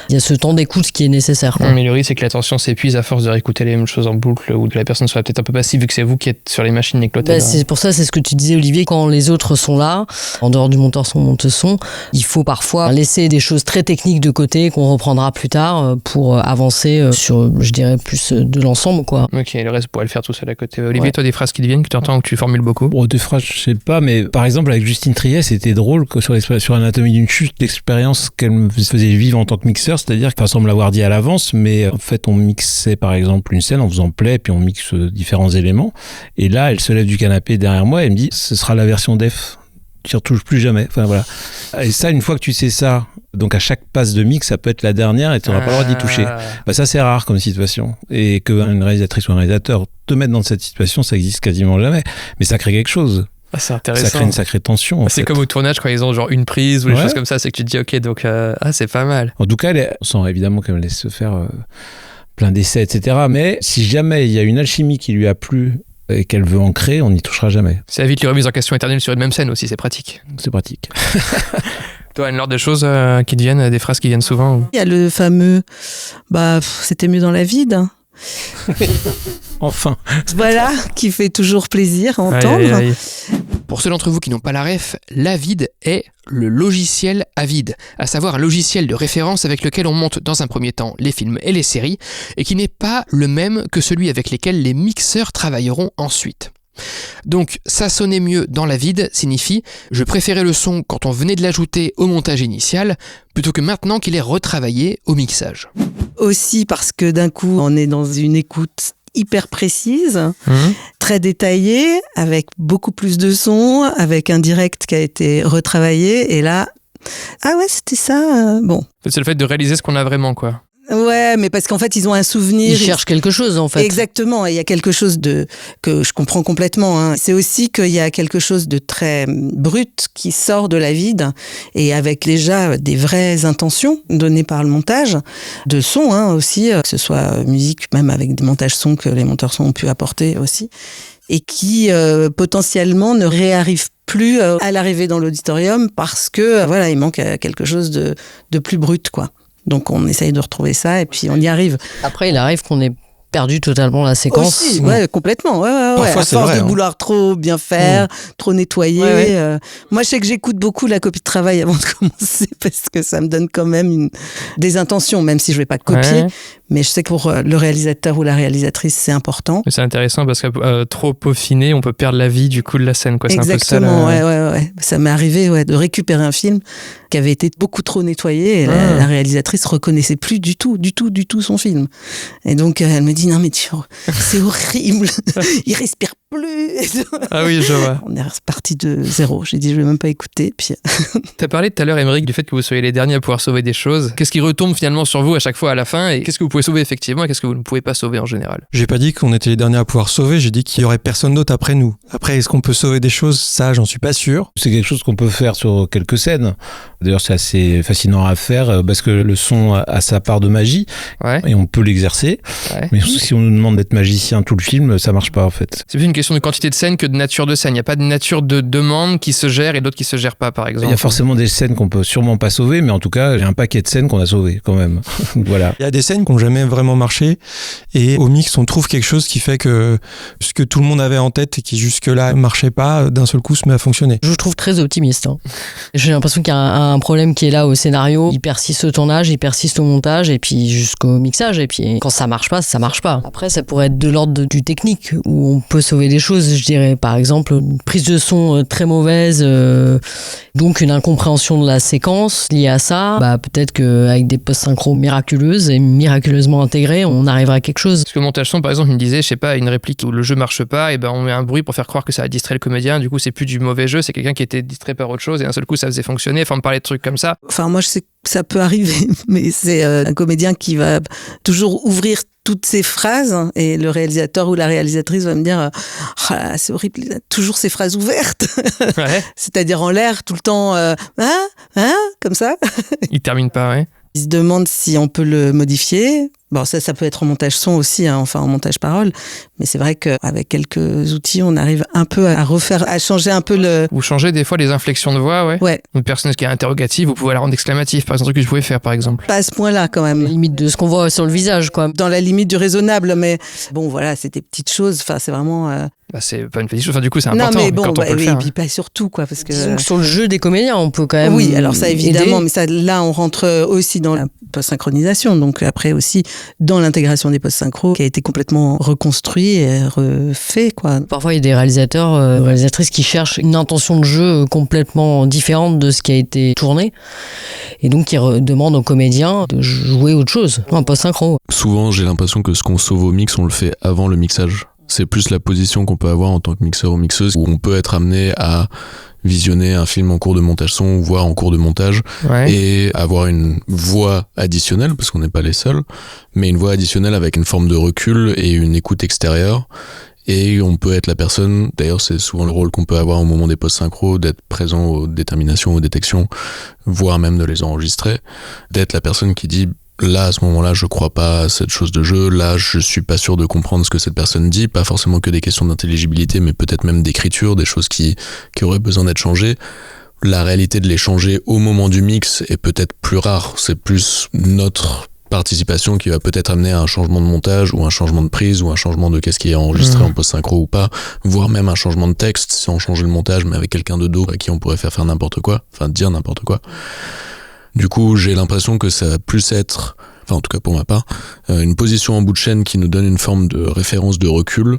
Il y a ce temps d'écoute qui est nécessaire. Mais le risque, c'est que l'attention s'épuise à force de réécouter les mêmes choses en boucle, ou que la personne soit peut-être un peu passive vu que c'est vous qui êtes sur les machines et que l'autre c'est pour ça, c'est ce que tu disais, Olivier, quand les autres sont là, en dehors du monteur son, monteuse son, il faut parfois laisser des choses très techniques de côté qu'on reprendra plus tard pour avancer sur, je dirais, plus de l'ensemble, quoi. Ok, le reste, vous pourrez le faire tout seul à côté. Olivier, toi, des phrases qui te viennent, que tu entends ou que tu formules beaucoup? Bon, des phrases, je sais pas, mais par exemple, avec Justine Triet, c'était drôle que sur Anatomie d'une chute, l'expérience qu'elle me faisait vivre en tant que mixeur, c'est-à-dire qu'elle semble l'avoir dit à l'avance, mais en fait, on mixait par exemple une scène en faisant play, puis on mixe différents éléments. Et là, elle se lève du canapé derrière moi et elle me dit, ce sera la version def. Tu ne retouches plus jamais. Enfin, voilà. Et ça, une fois que tu sais ça, donc à chaque passe de mix, ça peut être la dernière et tu n'auras pas le droit d'y toucher. Bah, ça, c'est rare comme situation. Et qu'une réalisatrice ou un réalisateur te mette dans cette situation, ça existe quasiment jamais. Mais ça crée quelque chose. C'est intéressant. Ça crée une sacrée tension. C'est comme au tournage quand ils ont genre une prise ou des choses comme ça, c'est que tu te dis ok, donc c'est pas mal. En tout cas, on sent évidemment qu'elle me laisse se faire plein d'essais, etc. Mais si jamais il y a une alchimie qui lui a plu et qu'elle veut en créer, on n'y touchera jamais. Ça évite les remises en question éternelles sur une même scène aussi, c'est pratique. C'est pratique. Toi, Anne-Laure, des choses qui te viennent, des phrases qui viennent souvent ou... Il y a le fameux c'était mieux dans la vide. Enfin. Voilà, qui fait toujours plaisir à entendre. Aïe. Pour ceux d'entre vous qui n'ont pas la ref, l'Avid est le logiciel Avid, à savoir un logiciel de référence avec lequel on monte dans un premier temps les films et les séries, et qui n'est pas le même que celui avec lesquels les mixeurs travailleront ensuite. Donc, ça sonnait mieux dans l'Avid signifie « je préférais le son quand on venait de l'ajouter au montage initial, plutôt que maintenant qu'il est retravaillé au mixage ». Aussi parce que d'un coup, on est dans une écoute hyper précise, très détaillée, avec beaucoup plus de sons, avec un direct qui a été retravaillé, et là, ah ouais, c'était ça, bon. C'est le fait de réaliser ce qu'on a vraiment, quoi. Ouais, mais parce qu'en fait, ils ont un souvenir. Ils cherchent quelque chose, en fait. Exactement. Et il y a quelque chose que je comprends complètement, hein. C'est aussi qu'il y a quelque chose de très brut qui sort de la vide et avec déjà des vraies intentions données par le montage de son, hein, aussi, que ce soit musique, même avec des montages sons que les monteurs sons ont pu apporter aussi. Et qui, potentiellement, ne réarrivent plus à l'arrivée dans l'auditorium parce que, voilà, il manque quelque chose de plus brut, quoi. Donc on essaye de retrouver ça et puis on y arrive. Après, il arrive qu'on ait perdu totalement la séquence. Aussi, ouais, complètement. Ouais. Parfois, à force de vouloir trop bien faire, trop nettoyer. Ouais. Moi, je sais que j'écoute beaucoup la copie de travail avant de commencer parce que ça me donne quand même des intentions, même si je vais pas copier. Ouais. Mais je sais que pour le réalisateur ou la réalisatrice, c'est important. C'est intéressant parce que trop peaufiné, on peut perdre la vie du coup de la scène, quoi. Exactement, c'est un peu ça, ouais. Ça m'est arrivé de récupérer un film qui avait été beaucoup trop nettoyé et la réalisatrice reconnaissait plus du tout son film. Et donc, elle me dit, non mais c'est horrible, il respire plus. Ah oui, je vois. On est reparti de zéro. J'ai dit, je vais même pas écouter. Puis... T'as parlé tout à l'heure, Aymeric, du fait que vous soyez les derniers à pouvoir sauver des choses. Qu'est-ce qui retombe finalement sur vous à chaque fois à la fin et qu'est-ce que vous pouvez sauver effectivement et qu'est-ce que vous ne pouvez pas sauver en général? J'ai pas dit qu'on était les derniers à pouvoir sauver, j'ai dit qu'il y aurait personne d'autre après nous. Après, est-ce qu'on peut sauver des choses? Ça, j'en suis pas sûr. C'est quelque chose qu'on peut faire sur quelques scènes. D'ailleurs, c'est assez fascinant à faire parce que le son a sa part de magie et on peut l'exercer. Ouais. Mais si on nous demande d'être magicien tout le film, ça marche pas en fait. C'est plus une question de quantité de scènes que de nature de scène. Il n'y a pas de nature de demande qui se gère et d'autres qui se gèrent pas, par exemple. Il y a forcément des scènes qu'on peut sûrement pas sauver, mais en tout cas, il y a un paquet de scènes qu'on a sauvées quand même. Voilà. Il y a des scènes qui n'ont jamais vraiment marché et au mix, on trouve quelque chose qui fait que ce que tout le monde avait en tête et qui jusque-là marchait pas, d'un seul coup se met à fonctionner. Je vous trouve très optimiste. J'ai l'impression qu'il y a un problème qui est là au scénario. Il persiste au tournage, il persiste au montage et puis jusqu'au mixage. Et puis quand ça marche pas, ça marche pas. Après, ça pourrait être de l'ordre du technique où on peut sauver des choses. Je dirais par exemple une prise de son très mauvaise, donc une incompréhension de la séquence liée à ça. Peut-être qu'avec des post-synchro miraculeuses et miraculeusement intégrées, on arrivera à quelque chose. Parce que le montage son, par exemple, il me disait, je sais pas, une réplique où le jeu marche pas, et on met un bruit pour faire croire que ça a distrait le comédien. Du coup, c'est plus du mauvais jeu, c'est quelqu'un qui était distrait par autre chose et d'un seul coup, ça faisait fonctionner. Enfin, on me parlait de trucs comme ça. Enfin, moi, je sais que ça peut arriver, mais c'est un comédien qui va toujours ouvrir toutes ces phrases et le réalisateur ou la réalisatrice va me dire c'est horrible, il a toujours ces phrases ouvertes. Ouais. C'est-à-dire en l'air tout le temps comme ça. Il termine pas, ouais. Il se demande si on peut le modifier Bon, ça peut être en montage son aussi, en montage parole, mais c'est vrai qu'avec quelques outils, on arrive un peu à changer un peu Vous changez des fois les inflexions de voix, ouais. Ouais. Une personne qui est interrogative, vous pouvez la rendre exclamative, par exemple, un truc que je pouvais faire, par exemple. Pas à ce point-là, quand même. La limite de ce qu'on voit sur le visage, quoi. Dans la limite du raisonnable, mais bon, voilà, c'est des petites choses, c'est vraiment... c'est pas une petite chose, du coup, c'est important mais bon, quand on peut le faire. Et puis pas surtout, quoi, parce que... Disons que sur le jeu des comédiens, on peut quand même... Oui, alors ça, évidemment, aider. mais là, on rentre aussi dans la post-synchronisation, donc après aussi dans l'intégration des post-synchro qui a été complètement reconstruit et refait, quoi. Parfois, il y a des réalisateurs, réalisatrices qui cherchent une intention de jeu complètement différente de ce qui a été tourné et donc qui demandent aux comédiens de jouer autre chose, en post-synchro. Souvent, j'ai l'impression que ce qu'on sauve au mix, on le fait avant le mixage. C'est plus la position qu'on peut avoir en tant que mixeur ou mixeuse, où on peut être amené à visionner un film en cours de montage son, ou voire en cours de montage, et avoir une voix additionnelle, parce qu'on n'est pas les seuls, mais une voix additionnelle avec une forme de recul et une écoute extérieure. Et on peut être la personne, d'ailleurs c'est souvent le rôle qu'on peut avoir au moment des post-synchro, d'être présent aux déterminations, aux détections, voire même de les enregistrer, d'être la personne qui dit là, à ce moment-là, je crois pas à cette chose de jeu, là, je suis pas sûr de comprendre ce que cette personne dit, pas forcément que des questions d'intelligibilité, mais peut-être même d'écriture, des choses qui auraient besoin d'être changées. La réalité de les changer au moment du mix est peut-être plus rare, c'est plus notre participation qui va peut-être amener à un changement de montage ou un changement de prise ou un changement de qu'est-ce qui est enregistré en post-synchro ou pas, voire même un changement de texte si on changeait le montage mais avec quelqu'un de dos à qui on pourrait faire n'importe quoi, enfin dire n'importe quoi. Du coup, j'ai l'impression que ça va plus être, enfin en tout cas pour ma part, une position en bout de chaîne qui nous donne une forme de référence de recul,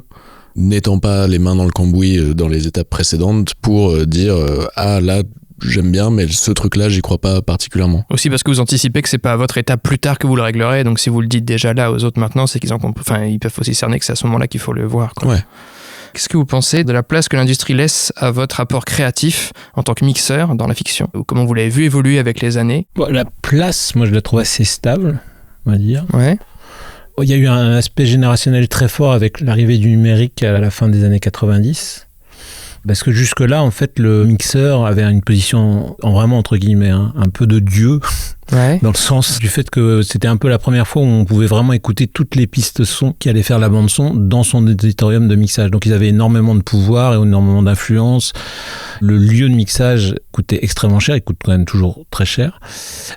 n'étant pas les mains dans le cambouis dans les étapes précédentes pour dire ah là j'aime bien mais ce truc là j'y crois pas particulièrement. Aussi parce que vous anticipez que c'est pas à votre étape plus tard que vous le réglerez, donc si vous le dites déjà là aux autres maintenant, c'est ils peuvent aussi cerner que c'est à ce moment-là qu'il faut le voir, quoi. Ouais. Qu'est-ce que vous pensez de la place que l'industrie laisse à votre rapport créatif en tant que mixeur dans la fiction? Ou comment vous l'avez vu évoluer avec les années? La place, moi je la trouve assez stable, on va dire. Ouais. Il y a eu un aspect générationnel très fort avec l'arrivée du numérique à la fin des années 90. Parce que jusque-là, en fait, le mixeur avait une position, vraiment entre guillemets, un peu de dieu. Ouais. Dans le sens du fait que c'était un peu la première fois où on pouvait vraiment écouter toutes les pistes son qui allaient faire la bande son dans son éditorium de mixage. Donc ils avaient énormément de pouvoir et énormément d'influence. Le lieu de mixage coûtait extrêmement cher, il coûte quand même toujours très cher.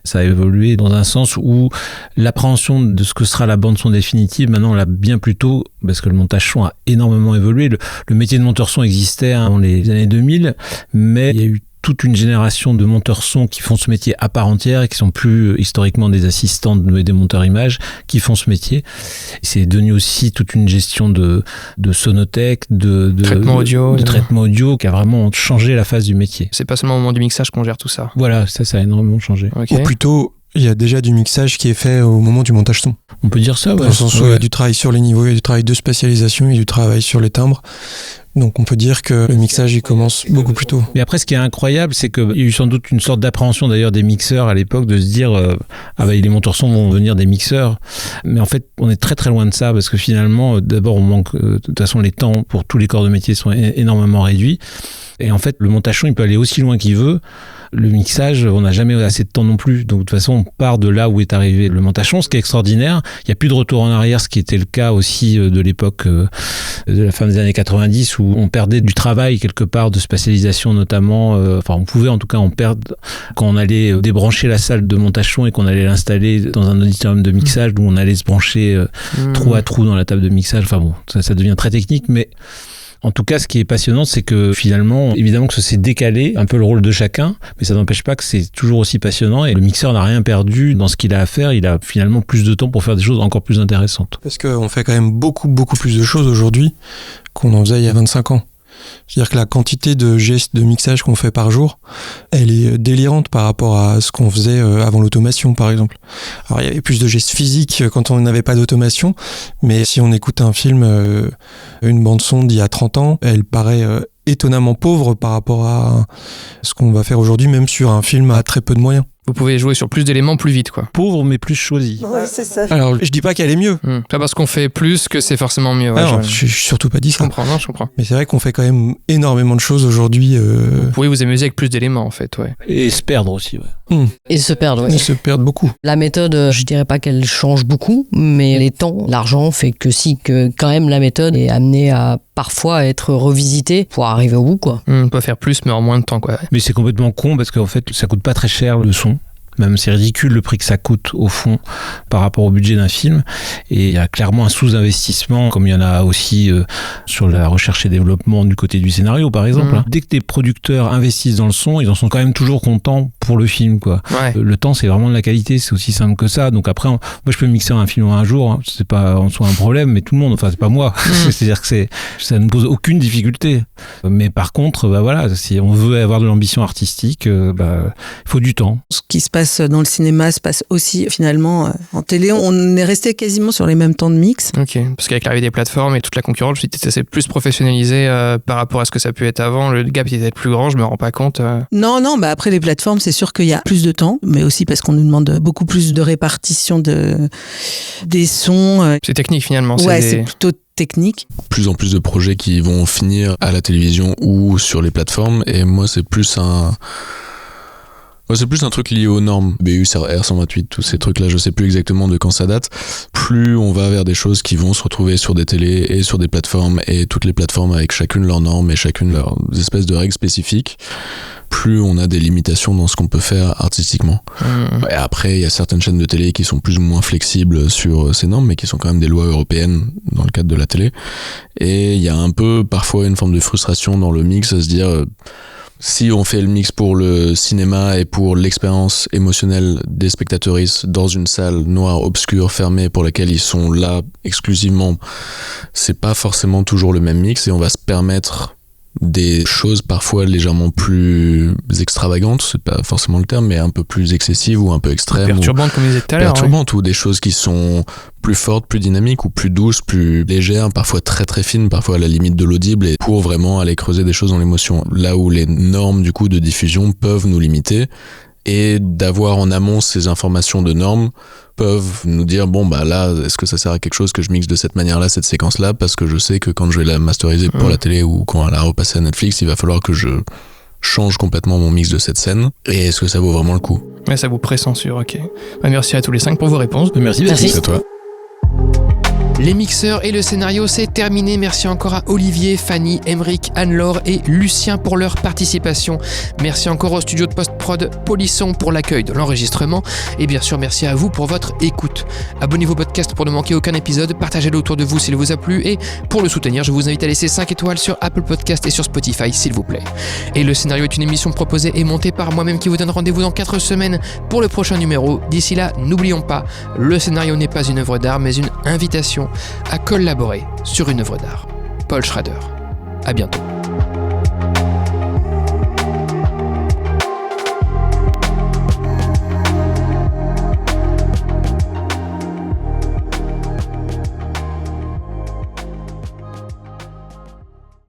Ça a évolué dans un sens où l'appréhension de ce que sera la bande son définitive, maintenant on l'a bien plus tôt, parce que le montage son a énormément évolué. Le métier de monteur son existait dans les années 2000, mais il y a eu toute une génération de monteurs son qui font ce métier à part entière et qui sont plus historiquement des assistants des monteurs images qui font ce métier. Et c'est devenu aussi toute une gestion de sonothèque, de traitement audio, traitement audio qui a vraiment changé la face du métier. C'est pas seulement au moment du mixage qu'on gère tout ça. Voilà, ça a énormément changé. Okay. Ou plutôt, il y a déjà du mixage qui est fait au moment du montage son. On peut dire ça, ouais. Dans le sens où il y a du travail sur les niveaux, il y a du travail de spatialisation, il y a du travail sur les timbres. Donc on peut dire que le mixage il commence beaucoup plus tôt. Mais après ce qui est incroyable c'est qu'il y a eu sans doute une sorte d'appréhension d'ailleurs des mixeurs à l'époque de se dire les monteurs son vont devenir des mixeurs. Mais en fait on est très très loin de ça parce que finalement d'abord on manque, de toute façon les temps pour tous les corps de métier sont énormément réduits. Et en fait le montage son il peut aller aussi loin qu'il veut. Le mixage, on n'a jamais assez de temps non plus. Donc de toute façon, on part de là où est arrivé le montage son, ce qui est extraordinaire. Il n'y a plus de retour en arrière, ce qui était le cas aussi de l'époque de la fin des années 90, où on perdait du travail quelque part, de spatialisation notamment. On pouvait en tout cas en perdre quand on allait débrancher la salle de montage son et qu'on allait l'installer dans un auditorium de mixage où on allait se brancher trou à trou dans la table de mixage. Enfin bon, ça devient très technique, mais... En tout cas, ce qui est passionnant, c'est que finalement, évidemment que ça s'est décalé un peu le rôle de chacun, mais ça n'empêche pas que c'est toujours aussi passionnant et le mixeur n'a rien perdu dans ce qu'il a à faire. Il a finalement plus de temps pour faire des choses encore plus intéressantes. Parce qu'on fait quand même beaucoup plus de choses aujourd'hui qu'on en faisait il y a 25 ans. C'est-à-dire que la quantité de gestes de mixage qu'on fait par jour, elle est délirante par rapport à ce qu'on faisait avant l'automation, par exemple. Alors, il y avait plus de gestes physiques quand on n'avait pas d'automation, mais si on écoute un film, une bande-son d'il y a 30 ans, elle paraît étonnamment pauvre par rapport à ce qu'on va faire aujourd'hui, même sur un film à très peu de moyens. Vous pouvez jouer sur plus d'éléments plus vite, quoi. Pauvre mais plus choisi. Ouais, c'est ça. Alors, je dis pas qu'elle est mieux. Pas parce qu'on fait plus que c'est forcément mieux. Ouais, Alors, je suis surtout pas dit je ça. comprends, non, je comprends. Mais c'est vrai qu'on fait quand même énormément de choses aujourd'hui. Vous pouvez vous amuser avec plus d'éléments, en fait, ouais. Et se perdre aussi, ouais. Et se perdre, ouais. Ils se perdent beaucoup. La méthode, je dirais pas qu'elle change beaucoup, mais les temps, l'argent fait que quand même la méthode est amenée à parfois être revisitée pour arriver au bout, quoi. On peut faire plus, mais en moins de temps, quoi. Mais c'est complètement con parce qu'en fait, ça coûte pas très cher le son. Même c'est ridicule le prix que ça coûte au fond par rapport au budget d'un film, et il y a clairement un sous-investissement comme il y en a aussi sur la recherche et développement du côté du scénario par exemple. Dès que les producteurs investissent dans le son, ils en sont quand même toujours contents pour le film, quoi. Ouais. Le temps c'est vraiment de la qualité, c'est aussi simple que ça. Donc après moi je peux mixer un film en un jour, hein. C'est pas en soi un problème, mais tout le monde, enfin c'est pas moi. C'est-à-dire que ça ne pose aucune difficulté, mais par contre voilà, si on veut avoir de l'ambition artistique, il faut du temps. Ce qui se passe dans le cinéma se passe aussi finalement en télé. On est resté quasiment sur les mêmes temps de mix. Ok, parce qu'avec l'arrivée des plateformes et toute la concurrence, je me suis dit que c'est plus professionnalisé par rapport à ce que ça a pu être avant. Le gap était plus grand, je me rends pas compte. Non, après les plateformes, c'est sûr qu'il y a plus de temps, mais aussi parce qu'on nous demande beaucoup plus de répartition des sons. C'est technique finalement. C'est plutôt technique. Plus en plus de projets qui vont finir à la télévision ou sur les plateformes, et moi c'est plus un truc lié aux normes, BU, R128, tous ces trucs-là, je sais plus exactement de quand ça date. Plus on va vers des choses qui vont se retrouver sur des télés et sur des plateformes, et toutes les plateformes avec chacune leurs normes et chacune leurs espèces de règles spécifiques, plus on a des limitations dans ce qu'on peut faire artistiquement. Et après, il y a certaines chaînes de télé qui sont plus ou moins flexibles sur ces normes, mais qui sont quand même des lois européennes dans le cadre de la télé. Et il y a un peu parfois une forme de frustration dans le mix à se dire... si on fait le mix pour le cinéma et pour l'expérience émotionnelle des spectateuristes dans une salle noire, obscure, fermée, pour laquelle ils sont là exclusivement, c'est pas forcément toujours le même mix, et on va se permettre des choses parfois légèrement plus extravagantes, c'est pas forcément le terme, mais un peu plus excessives ou un peu extrêmes. Perturbantes, comme je disais tout à l'heure. Perturbantes, ou des choses qui sont plus fortes, plus dynamiques, ou plus douces, plus légères, parfois très très fines, parfois à la limite de l'audible, et pour vraiment aller creuser des choses dans l'émotion. Là où les normes du coup de diffusion peuvent nous limiter, et d'avoir en amont ces informations de normes peuvent nous dire là, est-ce que ça sert à quelque chose que je mixe de cette manière-là, cette séquence-là, parce que je sais que quand je vais la masteriser pour la télé ou quand elle a repassé à Netflix, il va falloir que je change complètement mon mix de cette scène, et est-ce que ça vaut vraiment le coup? Ouais, ça vous pré-censure, ok. Merci à tous les 5 pour vos réponses. Merci. C'est à toi. Les mixeurs et le scénario, c'est terminé. Merci encore à Olivier, Fanny, Emeric, Anne-Laure et Lucien pour leur participation. Merci encore au studio de post-prod Polisson pour l'accueil de l'enregistrement. Et bien sûr, merci à vous pour votre écoute. Abonnez-vous au podcast pour ne manquer aucun épisode. Partagez-le autour de vous s'il vous a plu. Et pour le soutenir, je vous invite à laisser 5 étoiles sur Apple Podcast et sur Spotify, s'il vous plaît. Et le scénario est une émission proposée et montée par moi-même qui vous donne rendez-vous dans 4 semaines pour le prochain numéro. D'ici là, n'oublions pas, le scénario n'est pas une œuvre d'art, mais une invitation à collaborer sur une œuvre d'art. Paul Schrader. À bientôt.